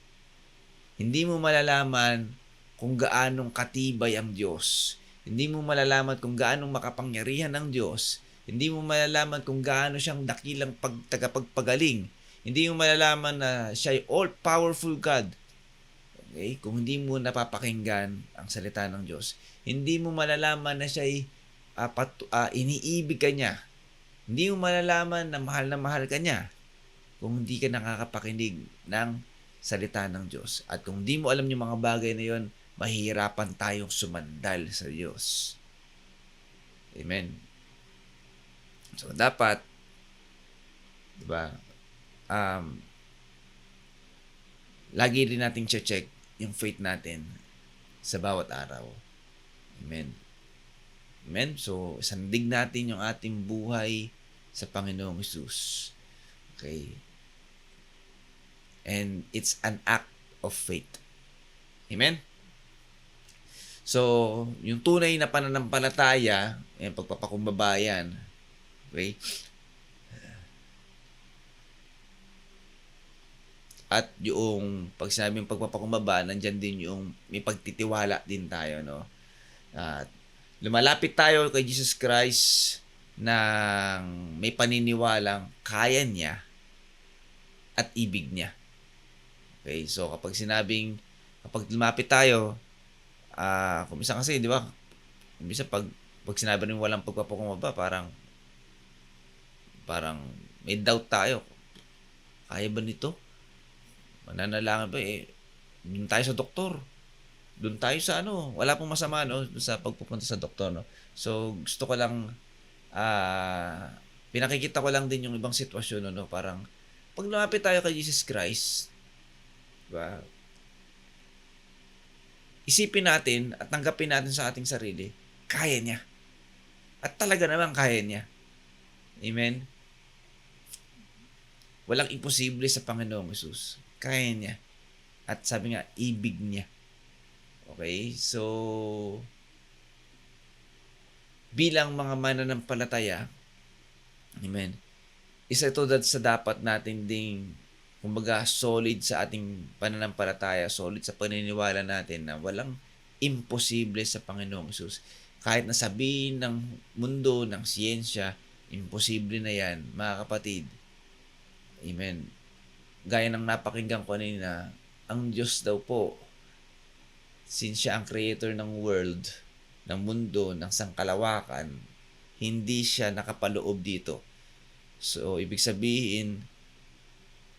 Hindi mo malalaman kung gaanong katibay ang Diyos. Hindi mo malalaman kung gaanong makapangyarihan ang Diyos. Hindi mo malalaman kung gaano siyang dakilang tagapagpagaling. Hindi mo malalaman na siya ay all-powerful God. Okay? Kung hindi mo napapakinggan ang salita ng Diyos, hindi mo malalaman na siya ay iniibig ka niya. Hindi mo malalaman na mahal ka niya kung hindi ka nakakapakinig ng salita ng Diyos. At kung hindi mo alam yung mga bagay na yon, mahihirapan tayong sumandal sa Diyos. Amen. So, dapat, di ba, lagi rin nating check yung faith natin sa bawat araw. Amen. Amen. So, sandig natin yung ating buhay sa Panginoong Hesus. Okay. And it's an act of faith. Amen. So, yung tunay na pananampalataya, yung pagpapakumbabayan, okay? At yung pag sinabing pagpapakumbaba, nandyan din yung may pagtitiwala din tayo, no? At lumalapit tayo kay Jesus Christ ng may paniniwalang kaya niya at ibig niya. Okay, so kapag lumapit tayo, kumisa kasi, di ba? Kumisa pag sinabi rin walang pagpapakumbaba, parang may doubt tayo. Kaya ba nito? Mananalangin ba doon tayo sa doktor. Doon tayo sa wala pong masama, no, sa pagpupunta sa doktor, no. So gusto ko lang pinakikita ko lang din yung ibang sitwasyon, no, parang pag lumapit tayo kay Jesus Christ, diba? Isipin natin at tanggapin natin sa ating sarili, kaya niya. At talaga naman kaya niya. Amen. Walang imposible sa Panginoong Hesus. Kaya niya. At sabi nga, ibig niya. Okay? So, bilang mga mananampalataya, amen, isa ito sa dapat natin ding, kumbaga, solid sa ating pananampalataya, solid sa paniniwala natin na walang imposible sa Panginoong Hesus. Kahit na sabihin ng mundo, ng siyensya, imposible na yan, mga kapatid. Amen. Gaya ng napakinggan ko kanina, ang Diyos daw po, since siya ang creator ng world, ng mundo, ng sangkalawakan, hindi siya nakapaloob dito. So, ibig sabihin,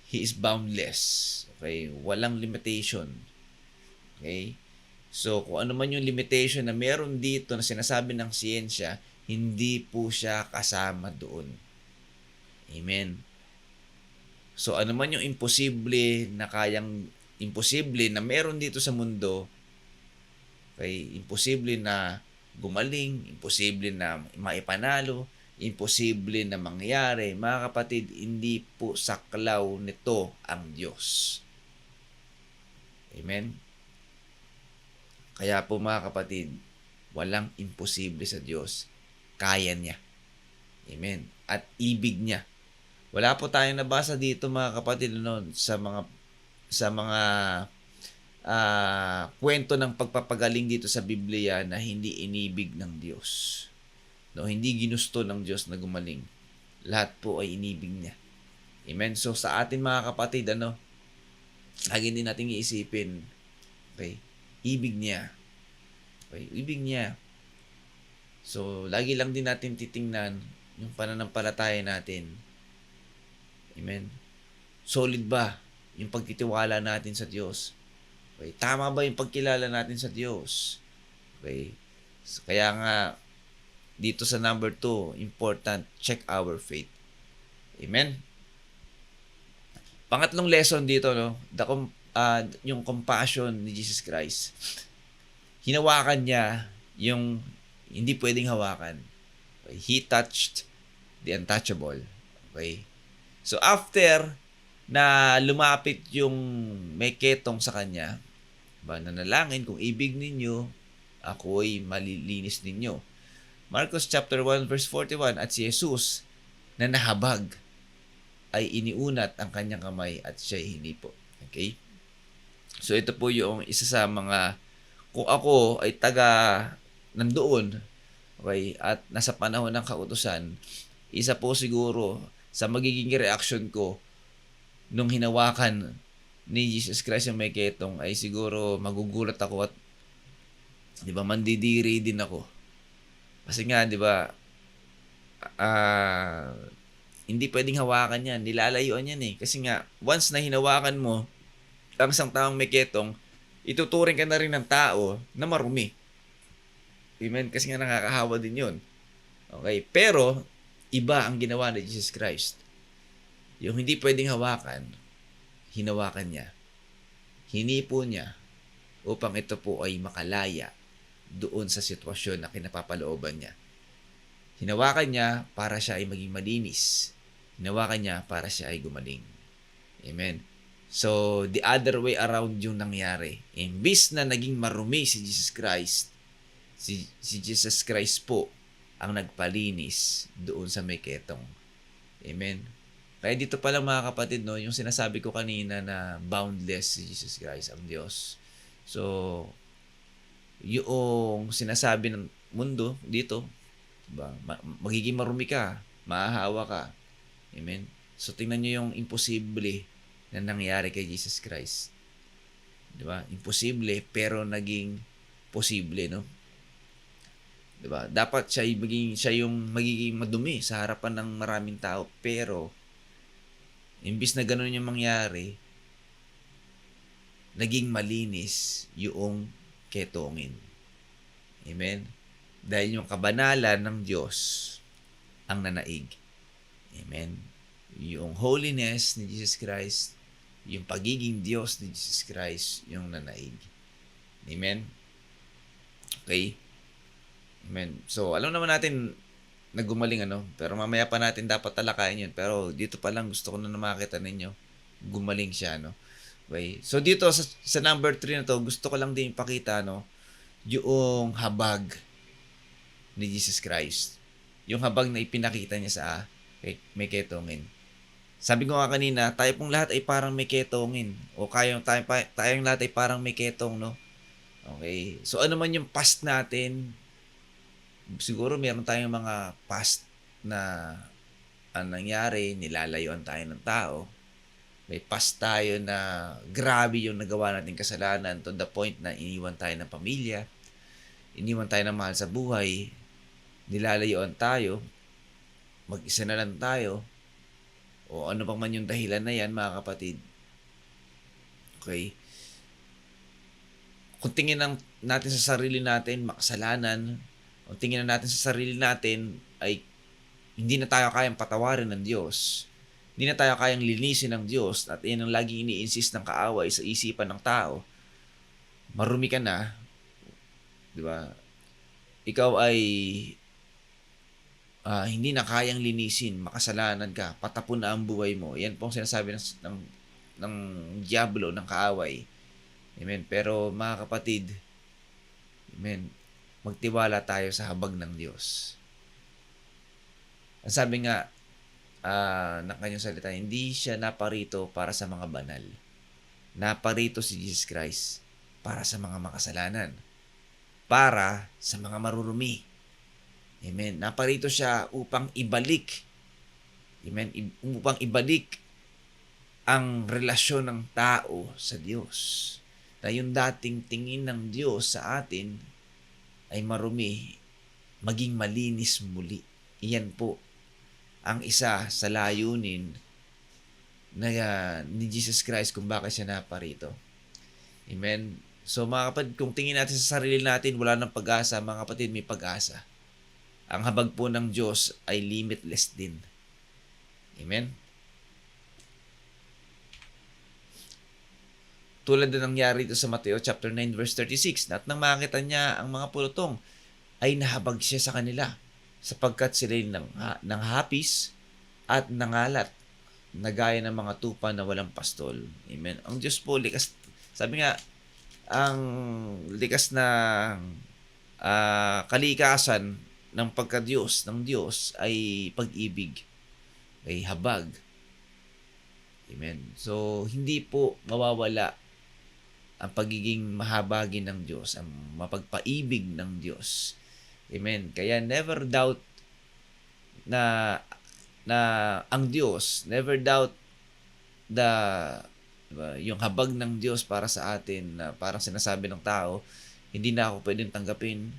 He is boundless. Okay? Walang limitation. Okay? So, kung ano man yung limitation na meron dito na sinasabi ng siyensya, hindi po siya kasama doon. Amen. So, ano man yung imposible na meron dito sa mundo, okay, imposible na gumaling, imposible na maipanalo, imposible na mangyari, mga kapatid, hindi po saklaw nito ang Diyos. Amen? Kaya po mga kapatid, walang imposible sa Diyos. Kaya niya. Amen? At ibig niya. Wala po tayong nabasa dito mga kapatid, no, sa mga kwento ng pagpapagaling dito sa Biblia na hindi inibig ng Diyos. No, hindi ginusto ng Diyos na gumaling. Lahat po ay inibig niya. Amen? So sa atin mga kapatid, lagi din nating iisipin, okay, ibig niya. Okay, ibig niya. So lagi lang din natin titingnan yung pananampalataya natin. Amen? Solid ba yung pagtitiwala natin sa Diyos? Okay, tama ba yung pagkilala natin sa Diyos? Okay, so, kaya nga dito sa number 2, important, check our faith. Amen? Pangatlong lesson dito, no? Yung compassion ni Jesus Christ. Hinawakan niya yung hindi pwedeng hawakan. Okay? He touched the untouchable. Okay? So after na lumapit yung may ketong sa kanya, nanalangin, kung ibig ninyo, ako'y malilinis ninyo. Marcos chapter 1 verse 41, at si Jesus na nahabag ay iniunat ang kanyang kamay at siya'y hinipo. Okay? So ito po yung isa sa mga, kung ako ay taga nandoon, okay, at nasa panahon ng kautusan, isa po siguro sa magiging reaction ko nung hinawakan ni Jesus Christ yung may ketong ay siguro magugulat ako at mandidiri din ako. Kasi nga, hindi pwedeng hawakan yan. Nilalayuan yan eh. Kasi nga, once na hinawakan mo ang isang taong may ketong, ituturing ka na rin ng tao na marumi. Amen? Kasi nga nakakahawa din yun. Okay? Pero, iba ang ginawa ni Jesus Christ. Yung hindi pwedeng hawakan, hinawakan niya. Hinipo niya upang ito po ay makalaya doon sa sitwasyon na kinapapalooban niya. Hinawakan niya para siya ay maging malinis. Hinawakan niya para siya ay gumaling. Amen. So, the other way around yung nangyari. Imbis na naging marumi si Jesus Christ, si Jesus Christ po ang nagpalinis doon sa may ketong. Amen. Kaya dito pala mga kapatid, no, yung sinasabi ko kanina na boundless si Jesus Christ, ang Diyos. So, yung sinasabi ng mundo dito, magiging marumi ka, mahahawa ka. Amen. So, tingnan nyo yung imposible na nangyari kay Jesus Christ. Diba? Imposible, pero naging posible, no? Diba? Dapat siya yung magiging madumi sa harapan ng maraming tao, pero imbis na ganun yung mangyari, naging malinis yung ketongin. Amen? Dahil yung kabanalan ng Diyos ang nanaig. Amen? Yung holiness ni Jesus Christ, yung pagiging Diyos ni Jesus Christ, yung nanaig. Amen? Okay? Amen. So, alam naman natin na gumaling, pero mamaya pa natin dapat talakayin yun. Pero dito pa lang gusto ko na makita ninyo, gumaling siya, Okay? So, dito sa number 3 na to, gusto ko lang din ipakita, yung habag ni Jesus Christ. Yung habag na ipinakita niya sa may ketongin. Sabi ko nga kanina, tayo pong lahat ay parang may ketongin. O tayong lahat ay parang may ketong, Okay? So, ano man yung past natin, siguro meron tayong mga past na ang nangyari, nilalayuan tayo ng tao. May past tayo na grabe yung nagawa nating kasalanan to the point na iniwan tayo ng pamilya, iniwan tayo ng mahal sa buhay, nilalayuan tayo, mag-isa na lang tayo, o ano pang man yung dahilan na yan, mga kapatid. Okay? Kung tingin natin sa sarili natin, makasalanan, kung tingin natin sa sarili natin ay hindi na tayo kayang patawarin ng Diyos. Hindi na tayo kayang linisin ng Diyos at yan ang lagi ini-insist ng kaaway sa isipan ng tao. Marumi ka na. Di ba? Ikaw ay hindi na kayang linisin, makasalanan ka, patapon na ang buhay mo. Yan po ang sinasabi ng diablo, ng kaaway. Amen. Pero mga kapatid, amen, magtiwala tayo sa habag ng Diyos. Ang sabi nga ng kanyang salita, hindi siya naparito para sa mga banal. Naparito si Jesus Christ para sa mga makasalanan. Para sa mga marurumi. Amen. Naparito siya upang ibalik. Amen. Upang ibalik ang relasyon ng tao sa Diyos. Na yung dating tingin ng Diyos sa atin ay marumi, maging malinis muli. Iyan po ang isa sa layunin na ni Jesus Christ kung bakit siya naparito. Amen. So mga kapatid, kung tingin natin sa sarili natin, wala nang pag-asa. Mga kapatid, may pag-asa. ang habag po ng Diyos ay limitless din. Amen? Tulad na nangyari ito sa Mateo chapter 9 verse 36, at nang makita niya ang mga pulutong, ay nahabag siya sa kanila, sapagkat sila'y ng hapis at nangalat, na gaya ng mga tupa na walang pastol. Amen. Ang Diyos po, likas, sabi nga, ang likas na kalikasan ng pagka-Diyos, ng Diyos, ay pag-ibig, ay habag. Amen. So, hindi po mawawala ang pagiging mahabagin ng Diyos, ang mapagpaibig ng Diyos. Amen. Kaya never doubt na ang Diyos, never doubt yung habag ng Diyos para sa atin, na parang sinasabi ng tao, hindi na ako pwedeng tanggapin.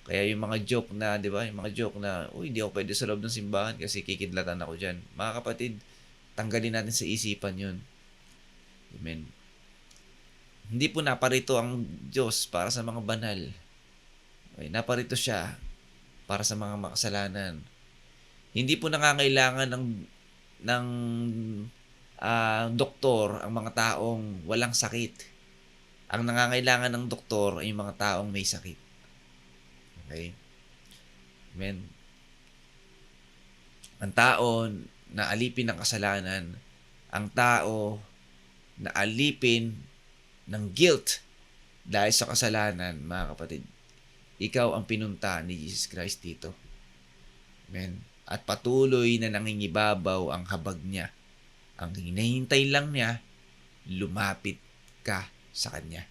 Kaya yung mga joke na, di ba, yung mga joke na, uy, hindi ako pwede sa loob ng simbahan kasi kikidlatan ako dyan. Mga kapatid, tanggalin natin sa isipan yun. Amen. Hindi po naparito ang Diyos para sa mga banal. Okay, naparito siya para sa mga makasalanan. Hindi po nangangailangan ng doktor ang mga taong walang sakit. Ang nangangailangan ng doktor ay yung mga taong may sakit. Okay? Amen. Ang tao na alipin ng kasalanan, ang tao na alipin ng guilt dahil sa kasalanan, mga kapatid, ikaw ang pinunta ni Jesus Christ dito. Amen. At patuloy na nangingibabaw ang habag niya. Ang hinahintay lang niya, lumapit ka sa Kanya.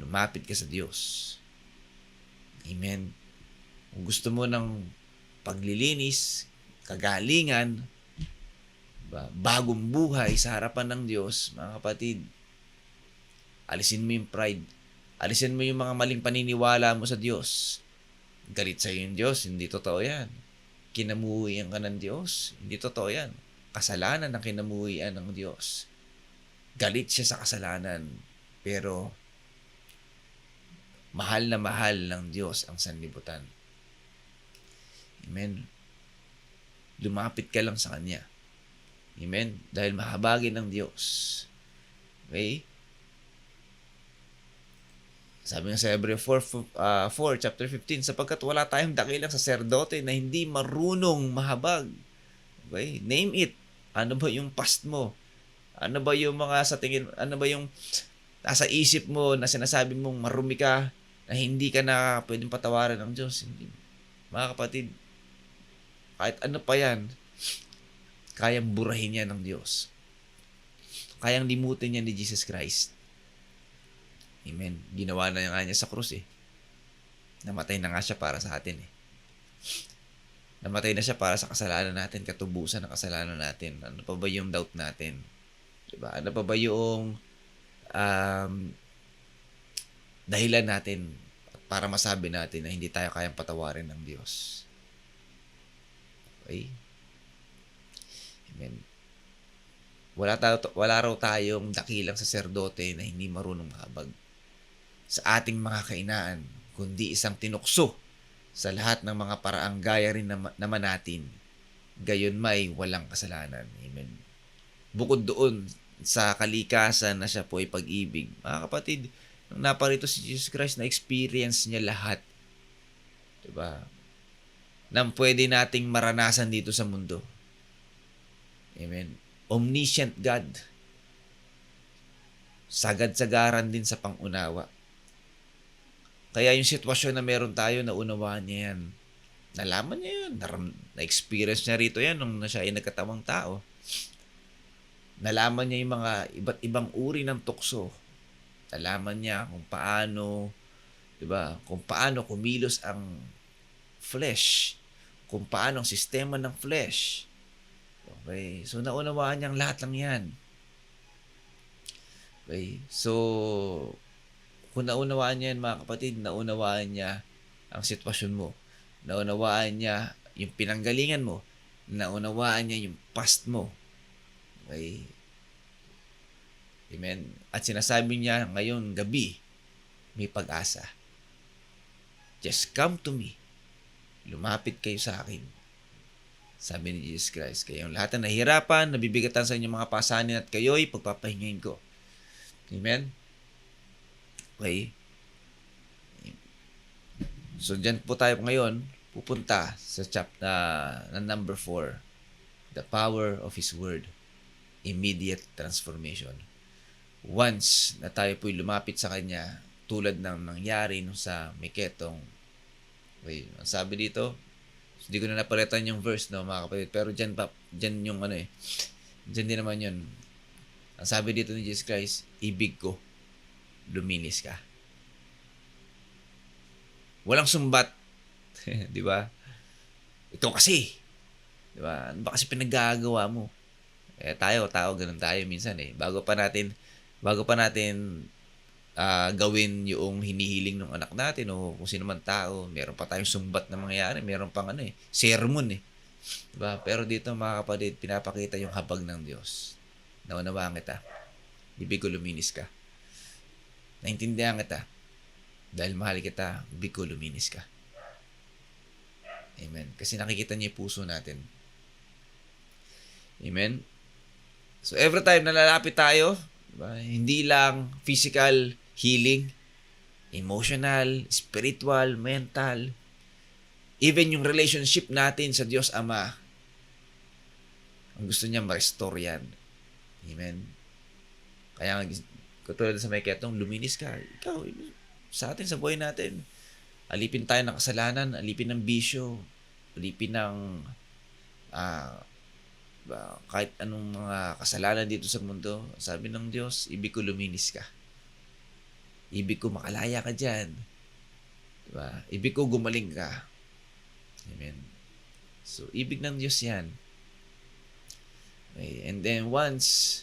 Lumapit ka sa Diyos. Amen. Kung gusto mo ng paglilinis, kagalingan, bagong buhay sa harapan ng Diyos, mga kapatid, alisin mo yung pride. Alisin mo yung mga maling paniniwala mo sa Diyos. Galit sa'yo yung Diyos, hindi totoo yan. Kinamuhian ka ng Diyos, hindi totoo yan. Kasalanan ang kinamuhian ng Diyos. Galit siya sa kasalanan, pero mahal na mahal ng Diyos ang sanlibutan. Amen. Lumapit ka lang sa Kanya. Amen. Dahil mahabagin ng Diyos. Okay? Sabi nga sa Hebreo 4, chapter 15, sapagkat wala tayong dakilang saserdote na hindi marunong mahabag. Okay? Name it. Ano ba yung past mo? Ano ba yung mga sa tingin, ano ba yung nasa isip mo na sinasabi mong marumi ka, na hindi ka na pwedeng patawaran ng Diyos? Hindi. Mga kapatid, kahit ano pa yan, kayang burahin yan ng Diyos. Kayang limutin yan ni Jesus Christ. Amen. Ginawa na nga niya sa krus eh. Namatay na nga siya para sa atin eh. Namatay na siya para sa kasalanan natin, katubusan ng kasalanan natin. Ano pa ba yung doubt natin? Diba? Ano pa ba yung dahilan natin para masabi natin na hindi tayo kayang patawarin ng Diyos? Okay? Amen. Wala raw tayong dakilang saserdote na hindi marunong mahabag sa ating mga kainaan, kundi isang tinukso sa lahat ng mga paraang gaya rin naman natin, gayon may walang kasalanan. Amen. Bukod doon sa kalikasan na siya po ay pag-ibig, mga kapatid, nung naparito si Jesus Christ, na-experience niya lahat. Diba? Nang pwede nating maranasan dito sa mundo. Amen. Omniscient God. Sagad-sagaran din sa pangunawa. Kaya yung sitwasyon na meron tayo, naunawaan niya yan. Nalaman niya yun. Na-experience niya rito yan nung siya ay nagkatawang tao. Nalaman niya yung mga iba't ibang uri ng tukso. Nalaman niya kung paano, diba? Kung paano kumilos ang flesh. Kung paano ang sistema ng flesh. Okay? So, naunawaan niyang lahat lang yan. Okay? So, kung naunawaan niya yan, mga kapatid, naunawaan niya ang sitwasyon mo. Naunawaan niya yung pinanggalingan mo. Naunawaan niya yung past mo. Okay? Amen. At sinasabi niya ngayon gabi, may pag-asa. Just come to me. lumapit kayo sa akin. Sabi ni Jesus Christ, kayong lahat na nahihirapan, nabibigatan sa inyong mga pasanin at kayo'y pagpapahingain ko. Amen? Okay? So, dyan po tayo ngayon, pupunta sa chapter na number 4. The power of His Word. Immediate transformation. Once na tayo po'y lumapit sa Kanya, tulad ng nangyari nung sa Miketong. Okay, ang sabi dito, hindi ko na napalitan yung verse, no, mga kapatid. Pero dyan yung dyan din naman yun. Ang sabi dito ni Jesus Christ, ibig ko, luminis ka. Walang sumbat. Di ba? Ito kasi. Di ba? Ano ba kasi pinaggagawa mo? Tayo, ganun tayo minsan eh. Bago pa natin gawin yung hinihiling ng anak natin o kung sino man tao, meron pa tayong sumbat na mangyayari, meron pang sermon eh. Diba? Pero dito mga kapatid, pinapakita yung habag ng Diyos. Naunawaan kita. Ibig ko luminis ka. Naintindihan kita. Dahil mahal kita, ibig ko luminis ka. Amen. Kasi nakikita niya yung puso natin. Amen. So every time na lalapit tayo, diba, hindi lang physical healing, emotional, spiritual, mental, even yung relationship natin sa Diyos Ama, ang gusto niya ma-restore yan. Amen. Kaya nga, katulad sa may ketong, luminis ka. Ikaw, sa atin, sa buhay natin, alipin tayo ng kasalanan, alipin ng bisyo, alipin ng kahit anong mga kasalanan dito sa mundo. Sabi ng Diyos, ibig ko luminis ka. Ibig ko makalaya ka dyan. Diba? Ibig ko gumaling ka. Amen. So, ibig ng Diyos yan. Okay. And then, once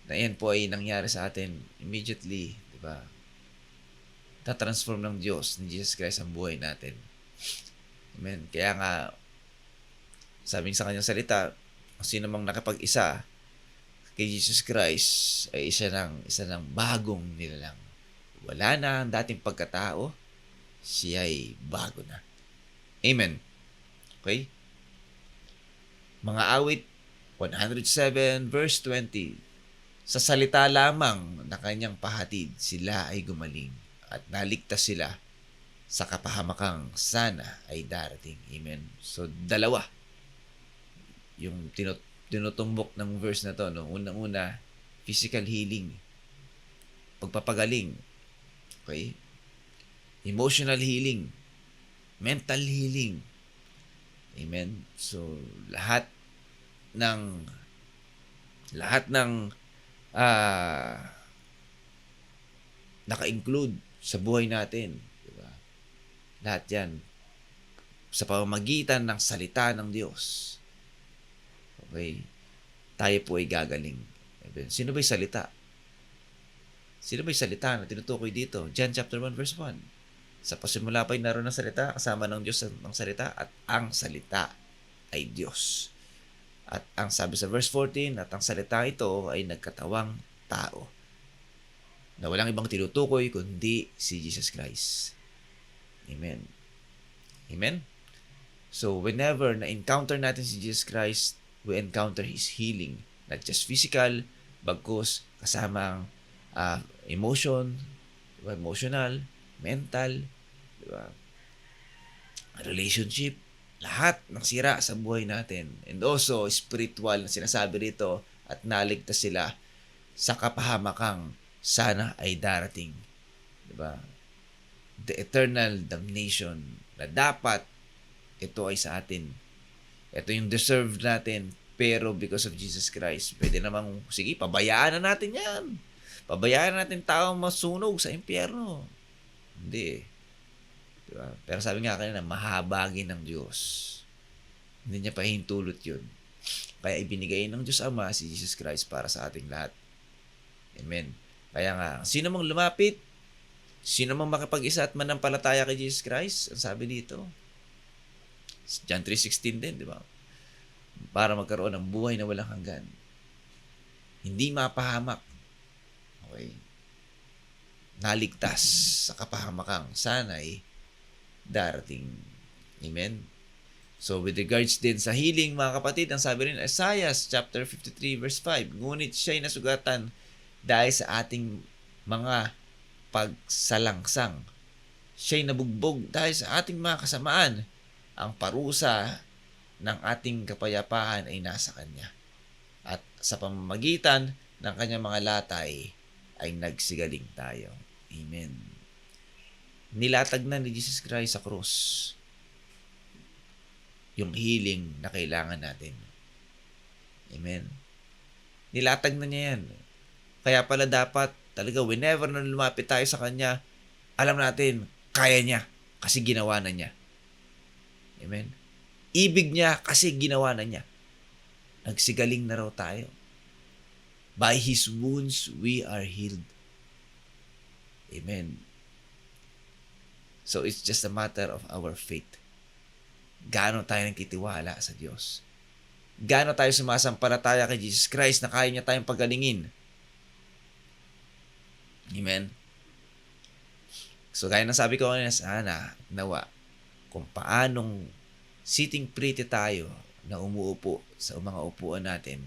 na yan po ay nangyari sa atin, immediately, diba, tatransform ng Diyos, ni Jesus Christ ang buhay natin. Amen. Kaya nga, sabi sa kanyang salita, sino mang nakapag-isa kay Jesus Christ ay isa ng bagong nilalang. Wala na ang dating pagkatao, siya ay bago na. Amen. Okay? Mga awit 107 verse 20. Sa salita lamang na kanyang pahatid, sila ay gumaling at naligtas sila sa kapahamakang sana ay darating. Amen. So, dalawa. Yung tinutumbok ng verse na to, no? Unang-una, physical healing. Pagpapagaling. Okay? Emotional healing. Mental healing. Amen. So, lahat ng naka-include sa buhay natin. Diba? Lahat yan sa pamamagitan ng salita ng Diyos. Okay? Tayo po ay gagaling. Sino ba'y salita? Sino ba'y salita na tinutukoy dito? John chapter 1 verse 1. Sa pasimula pa'y naroon ng salita, kasama ng Diyos ang salita, at ang salita ay Diyos. At ang sabi sa verse 14, at ang salita ito ay nagkatawang tao. Na walang ibang tinutukoy kundi si Jesus Christ. Amen. Amen? So, whenever na-encounter natin si Jesus Christ, we encounter His healing. Not just physical, bagkus kasama ang emotion, diba? Emotional, mental, diba? Relationship, lahat ng sira sa buhay natin. And also, spiritual na sinasabi rito at naligtas sila sa kapahamakang sana ay darating. Diba? The eternal damnation na dapat ito ay sa atin. Ito yung deserve natin, pero because of Jesus Christ, pwede namang, sige, pabayaan na natin yan. Pabayaan natin tao masunog sa impyerno. Hindi. Diba? Pero sabi nga kanina, mahabagin ng Diyos. Hindi niya pahintulot yun. Kaya ibinigay ng Diyos Ama si Jesus Christ para sa ating lahat. Amen. Kaya nga, sino mang lumapit, sino mang makapag-isa at manampalataya kay Jesus Christ, ang sabi dito, John 3:16 din, di ba? Para magkaroon ng buhay na walang hanggan. Hindi mapahamak. Okay? Naligtas sa kapahamakang sana'y darating. Amen. So with regards din sa healing, mga kapatid, ang sabi rin Isaiah chapter 53 verse 5, ngunit siya'y nasugatan dahil sa ating mga pagsalangsang. Siya'y nabugbog dahil sa ating mga kasamaan. Ang parusa ng ating kapayapaan ay nasa Kanya. At sa pamamagitan ng Kanyang mga latay ay nagsigaling tayo. Amen. Nilatag na ni Jesus Christ sa krus yung healing na kailangan natin. Amen. Nilatag na niya yan. Kaya pala dapat talaga whenever na lumapit tayo sa Kanya, alam natin, kaya niya kasi ginawa na niya. Amen. Ibig niya kasi ginawa na niya. Nagsigaling na raw tayo. By His wounds, we are healed. Amen. So it's just a matter of our faith. Gaano tayo nagtitiwala sa Diyos? Gaano tayo sumasampalataya kay Jesus Christ na kaya niya tayong pagalingin? Amen? So, gaya ng sabi ko kanina, sana, nawa, kung paanong sitting pretty tayo na umuupo sa mga upuan natin,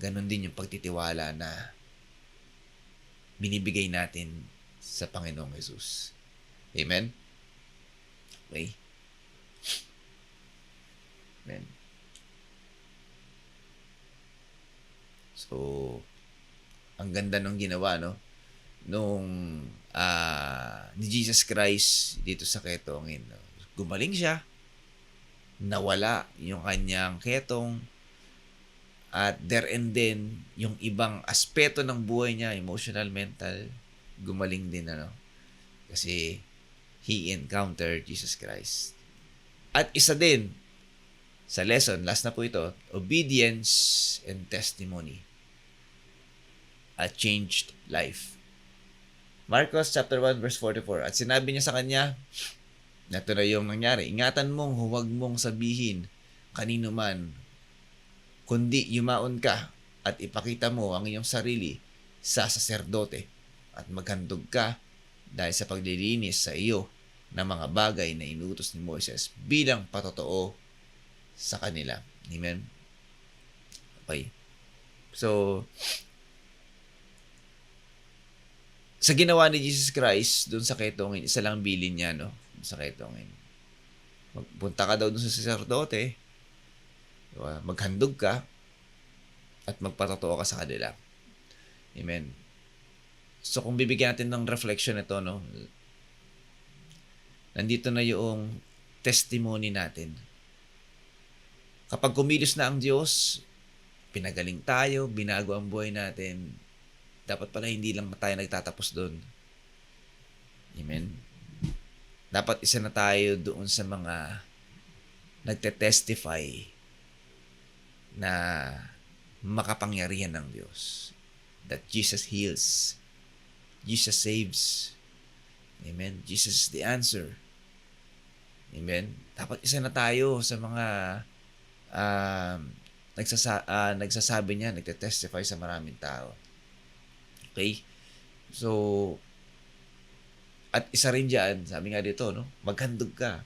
ganun din yung pagtitiwala na binibigay natin sa Panginoong Jesus. Amen? Okay? Amen. So, ang ganda nung ginawa, no? Nung ni Jesus Christ dito sa ketongin. No? Gumaling siya, nawala yung kanyang ketong, at there and then, yung ibang aspeto ng buhay niya, emotional, mental, gumaling din, ano? Kasi, he encountered Jesus Christ. At isa din, sa lesson, last na po ito, obedience and testimony. A changed life. Marcos chapter 1 verse 44. At sinabi niya sa kanya, na ito na yung nangyari, ingatan mong huwag mong sabihin kanino man, kundi yumaon ka at ipakita mo ang iyong sarili sa saserdote at maghandog ka dahil sa paglilinis sa iyo ng mga bagay na inutos ni Moises bilang patotoo sa kanila. Amen? Okay. So, sa ginawa ni Jesus Christ dun sa ketongin, isa lang bilin niya, no? Sa ketongin. Magpunta ka daw dun sa saserdote, diba? Maghandog ka, at magpatotoo ka sa kanila. Amen. So, kung bibigyan natin ng reflection ito, no? Nandito na yung testimony natin. Kapag kumilos na ang Diyos, pinagaling tayo, binago ang buhay natin, dapat pala hindi lang tayo nagtatapos doon. Amen? Dapat isa na tayo doon sa mga nagte-testify na makapangyarihan ng Diyos. That Jesus heals. Jesus saves. Amen? Jesus is the answer. Amen? Dapat isa na tayo sa mga nagsasabi niya, nagte-testify sa maraming tao. Okay? So, at isa rin dyan, sabi nga dito, no? Maghandog ka.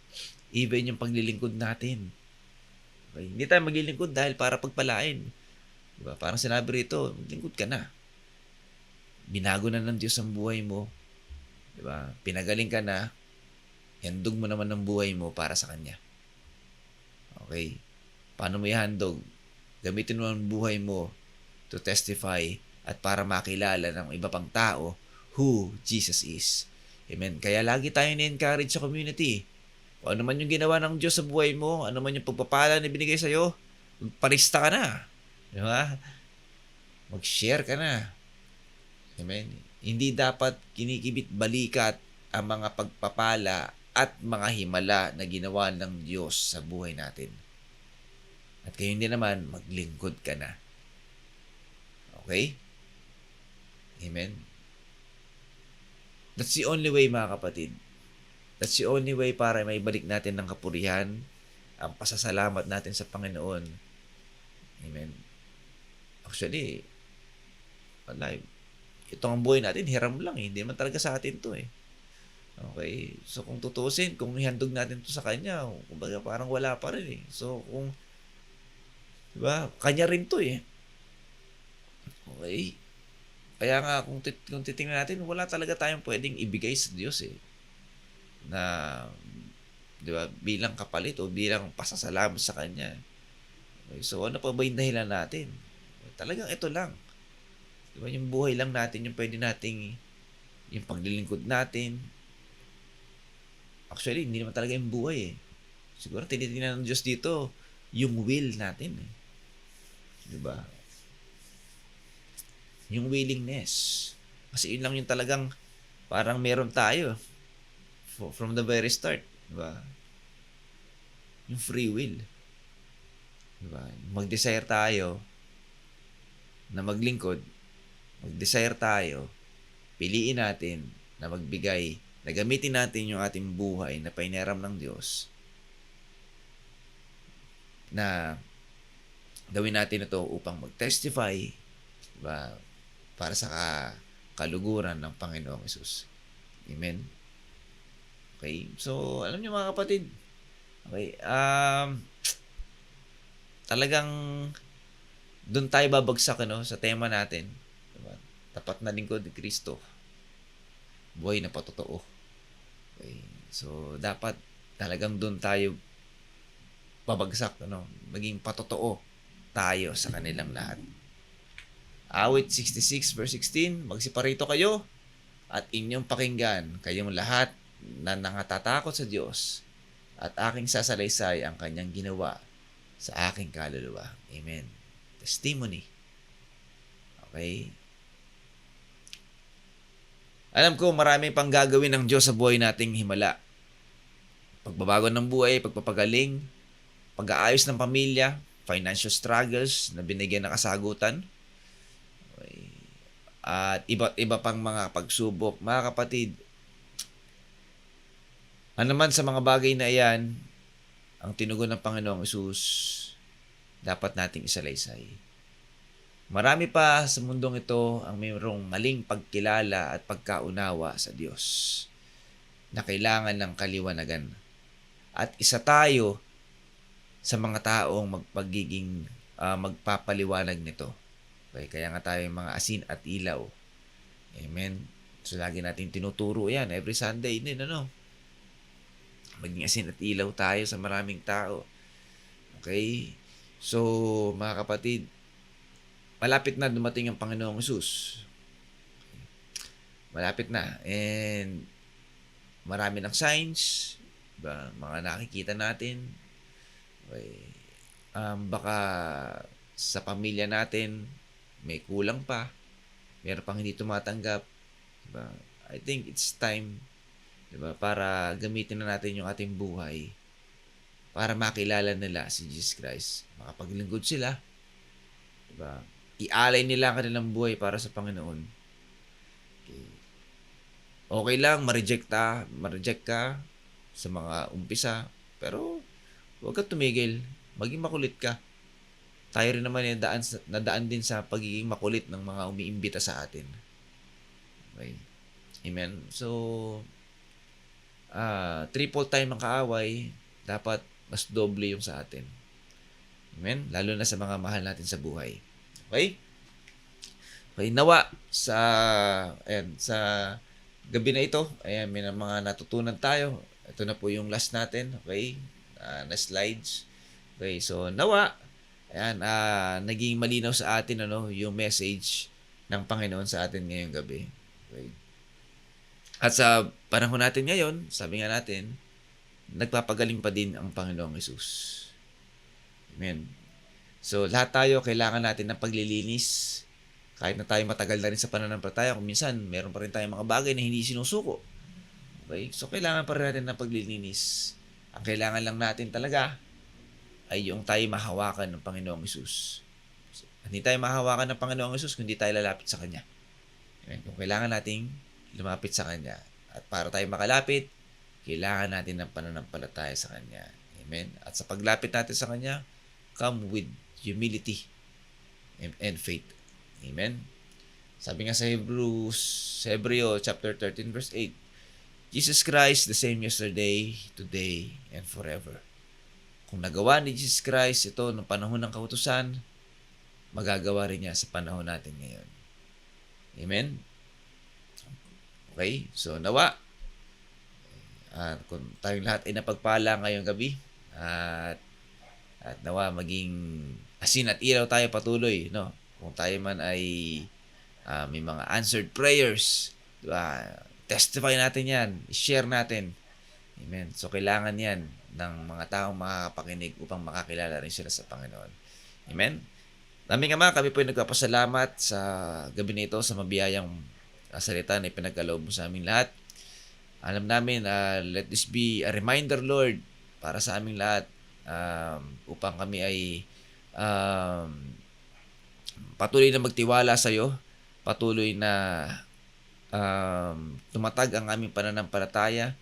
Even yung paglilingkod natin. Okay? Hindi tayo maglilingkod dahil para pagpalain. Diba? Parang sinabi rito, maglingkod ka na. Binago na ng Diyos ang buhay mo. Diba? Pinagaling ka na. Handog mo naman ang buhay mo para sa Kanya. Okay? Paano mo ihandog? Gamitin mo ang buhay mo to testify at para makilala ng iba pang tao who Jesus is. Amen. Kaya lagi tayo ni-encourage sa community. Kung ano man yung ginawa ng Diyos sa buhay mo, ano man yung pagpapala na binigay sa'yo, magparista ka na. Di ba? Mag-share ka na. Amen. Hindi dapat kinikibit balikat ang mga pagpapala at mga himala na ginawa ng Diyos sa buhay natin. At kayo hindi naman, maglingkod ka na. Okay? Amen? That's the only way, mga kapatid. That's the only way para may balik natin ng kapurihan, ang pasasalamat natin sa Panginoon. Amen? Actually, alive. Ito ang buhay natin, hiram lang eh. Hindi naman talaga sa atin to eh. Okay? So, kung tutusin, kung ihandog natin to sa Kanya, kumbaga parang wala pa rin eh. So, kung, di ba, Kanya rin to eh. Okay? Kaya nga, kung titingnan natin, wala talaga tayong pwedeng ibigay sa Diyos eh. Na, di ba, bilang kapalit o bilang pasasalamat sa Kanya. Okay? So, ano pa ba yung dahilan natin? Talagang ito lang. Di ba, yung buhay lang natin, yung pwede nating, yung paglilingkod natin. Actually, hindi naman talaga yung buhay eh. Siguro tinitingnan ng Diyos dito yung will natin eh. Di ba? Yung willingness. Kasi yun lang yung talagang parang meron tayo from the very start. Di ba? Yung free will. Di ba? Mag-desire tayo na maglingkod. Mag-desire tayo. Piliin natin na magbigay, na gamitin natin yung ating buhay na painaram ng Diyos, na gawin natin ito upang mag-testify, diba, para sa kaluguran ng Panginoong Hesus. Amen? Okay? So, alam niyo mga kapatid, okay, talagang doon tayo babagsak sa tema natin. Diba? Tapat na lingkod ni Kristo. Buhay na patotoo. Okay. So, dapat talagang doon tayo babagsak, maging patotoo tayo sa kanilang lahat. Awit 66 verse 16, magsiparito kayo at inyong pakinggan kayong lahat na nangatatakot sa Diyos at aking sasalaysay ang kanyang ginawa sa aking kaluluwa. Amen. Testimony. Okay? Alam ko marami pang gagawin ng Diyos sa buhay nating himala. Pagbabago ng buhay, pagpapagaling, pag-aayos ng pamilya, financial struggles na binigyan ng kasagutan, okay, at iba't iba pang mga pagsubok. Mga kapatid, ano man sa mga bagay na iyan, ang tinugon ng Panginoong Hesus, dapat nating isalaysay. Marami pa sa mundong ito ang mayroong maling pagkilala at pagkaunawa sa Diyos na kailangan ng kaliwanagan. At isa tayo sa mga taong magpapaliwanag nito. Okay, kaya nga tayo mga asin at ilaw. Amen. So lagi natin tinuturo yan every Sunday din, maging asin at ilaw tayo sa maraming tao. Okay? So, mga kapatid, malapit na dumating ang Panginoong Hesus. Malapit na. And marami ng signs, diba? Mga nakikita natin. Okay. Baka sa pamilya natin, may kulang pa. Meron pang hindi tumatanggap. Diba? I think it's time, diba, para gamitin na natin yung ating buhay para makilala nila si Jesus Christ. Makapaglingkod sila. Diba? Ialay nila ang kanilang buhay para sa Panginoon. Okay, okay lang, ma-reject ka sa mga umpisa, pero huwag ka tumigil. Maging makulit ka. Tayo rin naman nadaan din sa pagiging makulit ng mga umiimbita sa atin. Okay. Amen. So, triple time ang kaaway, dapat mas doble yung sa atin. Amen? Lalo na sa mga mahal natin sa buhay. Okay? Okay, nawa sa gabi na ito, ayan, may mga natutunan tayo. Ito na po yung last natin, okay? Na slides. Okay, so nawa, ayan, naging malinaw sa atin yung message ng Panginoon sa atin ngayong gabi. Okay? At sa panahon natin ngayon, sabi nga natin, nagpapagaling pa din ang Panginoong Hesus. Amen. So, lahat tayo, kailangan natin ng paglilinis. Kahit na tayo matagal na rin sa pananampalataya, kung minsan, meron pa rin tayong mga bagay na hindi sinusuko. Okay? So, kailangan pa rin natin ng paglilinis. Ang kailangan lang natin talaga ay yung tayo mahawakan ng Panginoong Hesus. So, hindi tayo mahawakan ng Panginoong Hesus kung hindi tayo lalapit sa Kanya. Amen? Kung kailangan nating lumapit sa Kanya. At para tayo makalapit, kailangan natin ng pananampalataya sa Kanya. Amen? At sa paglapit natin sa Kanya, come with humility and faith. Amen? Sabi nga sa Hebreo chapter 13 verse 8, Jesus Christ, the same yesterday, today, and forever. Kung nagawa ni Jesus Christ ito noong panahon ng kautusan, magagawa rin niya sa panahon natin ngayon. Amen? Okay? So, nawa, kung tayong lahat ay napagpala ngayong gabi, at nawa maging asin at ilaw tayo patuloy, no? Kung tayo man ay may mga answered prayers, diba? Testify natin yan, share natin. Amen. So, kailangan yan ng mga taong makakapakinig upang makakilala rin sila sa Panginoon. Amen. Aming Ama, kami po ay nagpapasalamat sa gabi nito sa mabiyayang salita na ipinagkaloob mo sa aming lahat. Alam namin, let this be a reminder, Lord, para sa aming lahat upang kami ay patuloy na magtiwala sa iyo, patuloy na tumatag ang aming pananampalataya,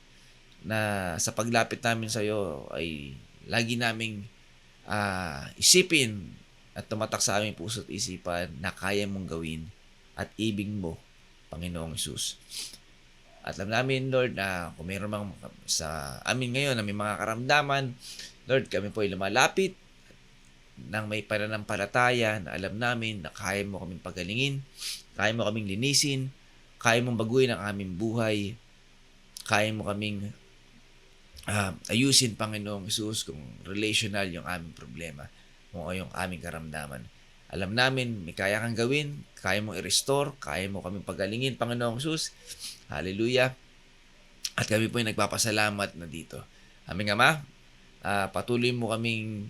na sa paglapit namin sa iyo ay lagi naming isipin at tumatak sa aming puso at isipan na kaya mong gawin at ibig mo, Panginoong Hesus. At alam namin, Lord, na kung mayroon mang sa amin ngayon na may mga karamdaman, Lord, kami po ay lumalapit ng may pananampalataya na alam namin na kaya mo kaming pagalingin, kaya mo kaming linisin, kaya mong baguhin ang aming buhay, kaya mo kaming ayusin, Panginoong Hesus, kung relational yung aming problema, kung yung aming karamdaman. Alam namin, may kaya kang gawin, kaya mong i-restore, kaya mo kaming pagalingin, Panginoong Hesus. Hallelujah. At kami po ay nagpapasalamat na dito. Aming Ama, patuloy mo kaming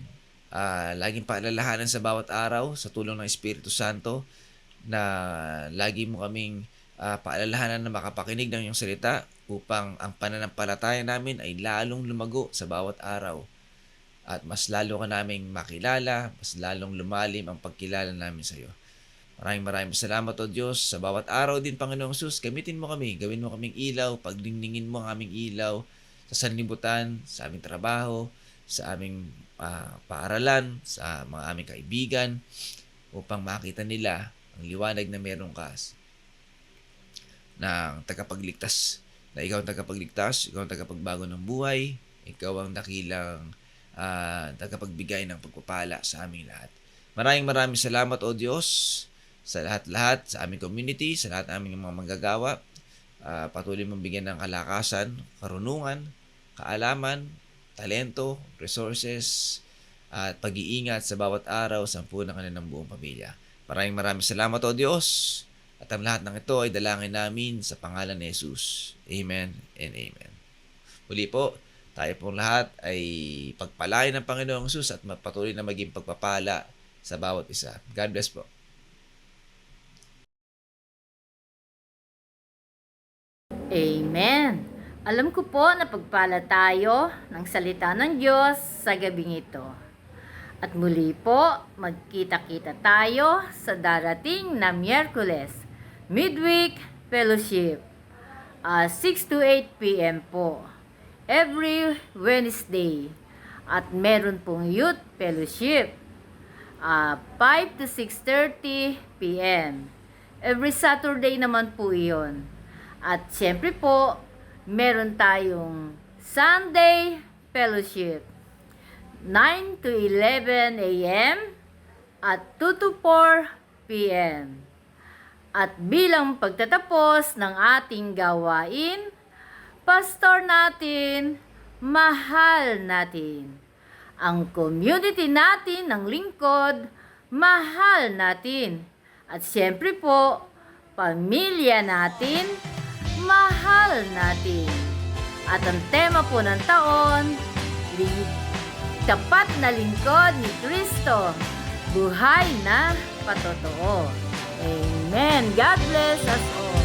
laging paalalahanan sa bawat araw sa tulong ng Espiritu Santo, na lagi mo kaming paalalahanan na makapakinig ng iyong salita upang ang pananampalataya namin ay lalong lumago sa bawat araw. At mas lalo ka naming makilala, mas lalong lumalim ang pagkilala namin sa iyo. Maraming salamat, O Diyos, sa bawat araw din, Panginoong Hesus. Gamitin mo kami, gawin mo kaming ilaw, pagdingdingin mo ang aming ilaw sa sanlibutan, sa aming trabaho, sa aming paaralan, sa mga aming kaibigan, upang makita nila ang liwanag na meron ka ng tagapagligtas. Na ikaw ang tagapagligtas, ikaw ang tagapagbago ng buhay, ikaw ang dakilang tagapagbigay ng pagpapala sa aming lahat. Maraming salamat, O Diyos, sa lahat-lahat, sa aming community, sa lahat ng aming mga manggagawa. Patuloy mong bigyan ng kalakasan, karunungan, kaalaman, talento, resources, at pag-iingat sa bawat araw sa ng kanilang buong pamilya. Maraming salamat, O Diyos. At ang lahat ng ito ay dalangin namin sa pangalan ni Jesus. Amen and amen. Muli po, tayo pong lahat ay pagpalain ng Panginoong Hesus at patuloy na maging pagpapala sa bawat isa. God bless po. Amen. Alam ko po na pagpala tayo ng salita ng Diyos sa gabing ito. At muli po, magkita-kita tayo sa darating na Miyerkules, Midweek Fellowship, 6 to 8 p.m. po, every Wednesday. At meron pong Youth Fellowship, 5 to 6:30 p.m. Every Saturday naman po iyon. At syempre po, meron tayong Sunday Fellowship, 9 to 11 a.m. at 2 to 4 p.m. At bilang pagtatapos ng ating gawain, pastor natin, mahal natin. Ang community natin ng lingkod, mahal natin. At syempre po, pamilya natin, mahal natin. At ang tema po ng taon, tapat na lingkod ni Kristo, buhay na patotoo. Amen. God bless us all.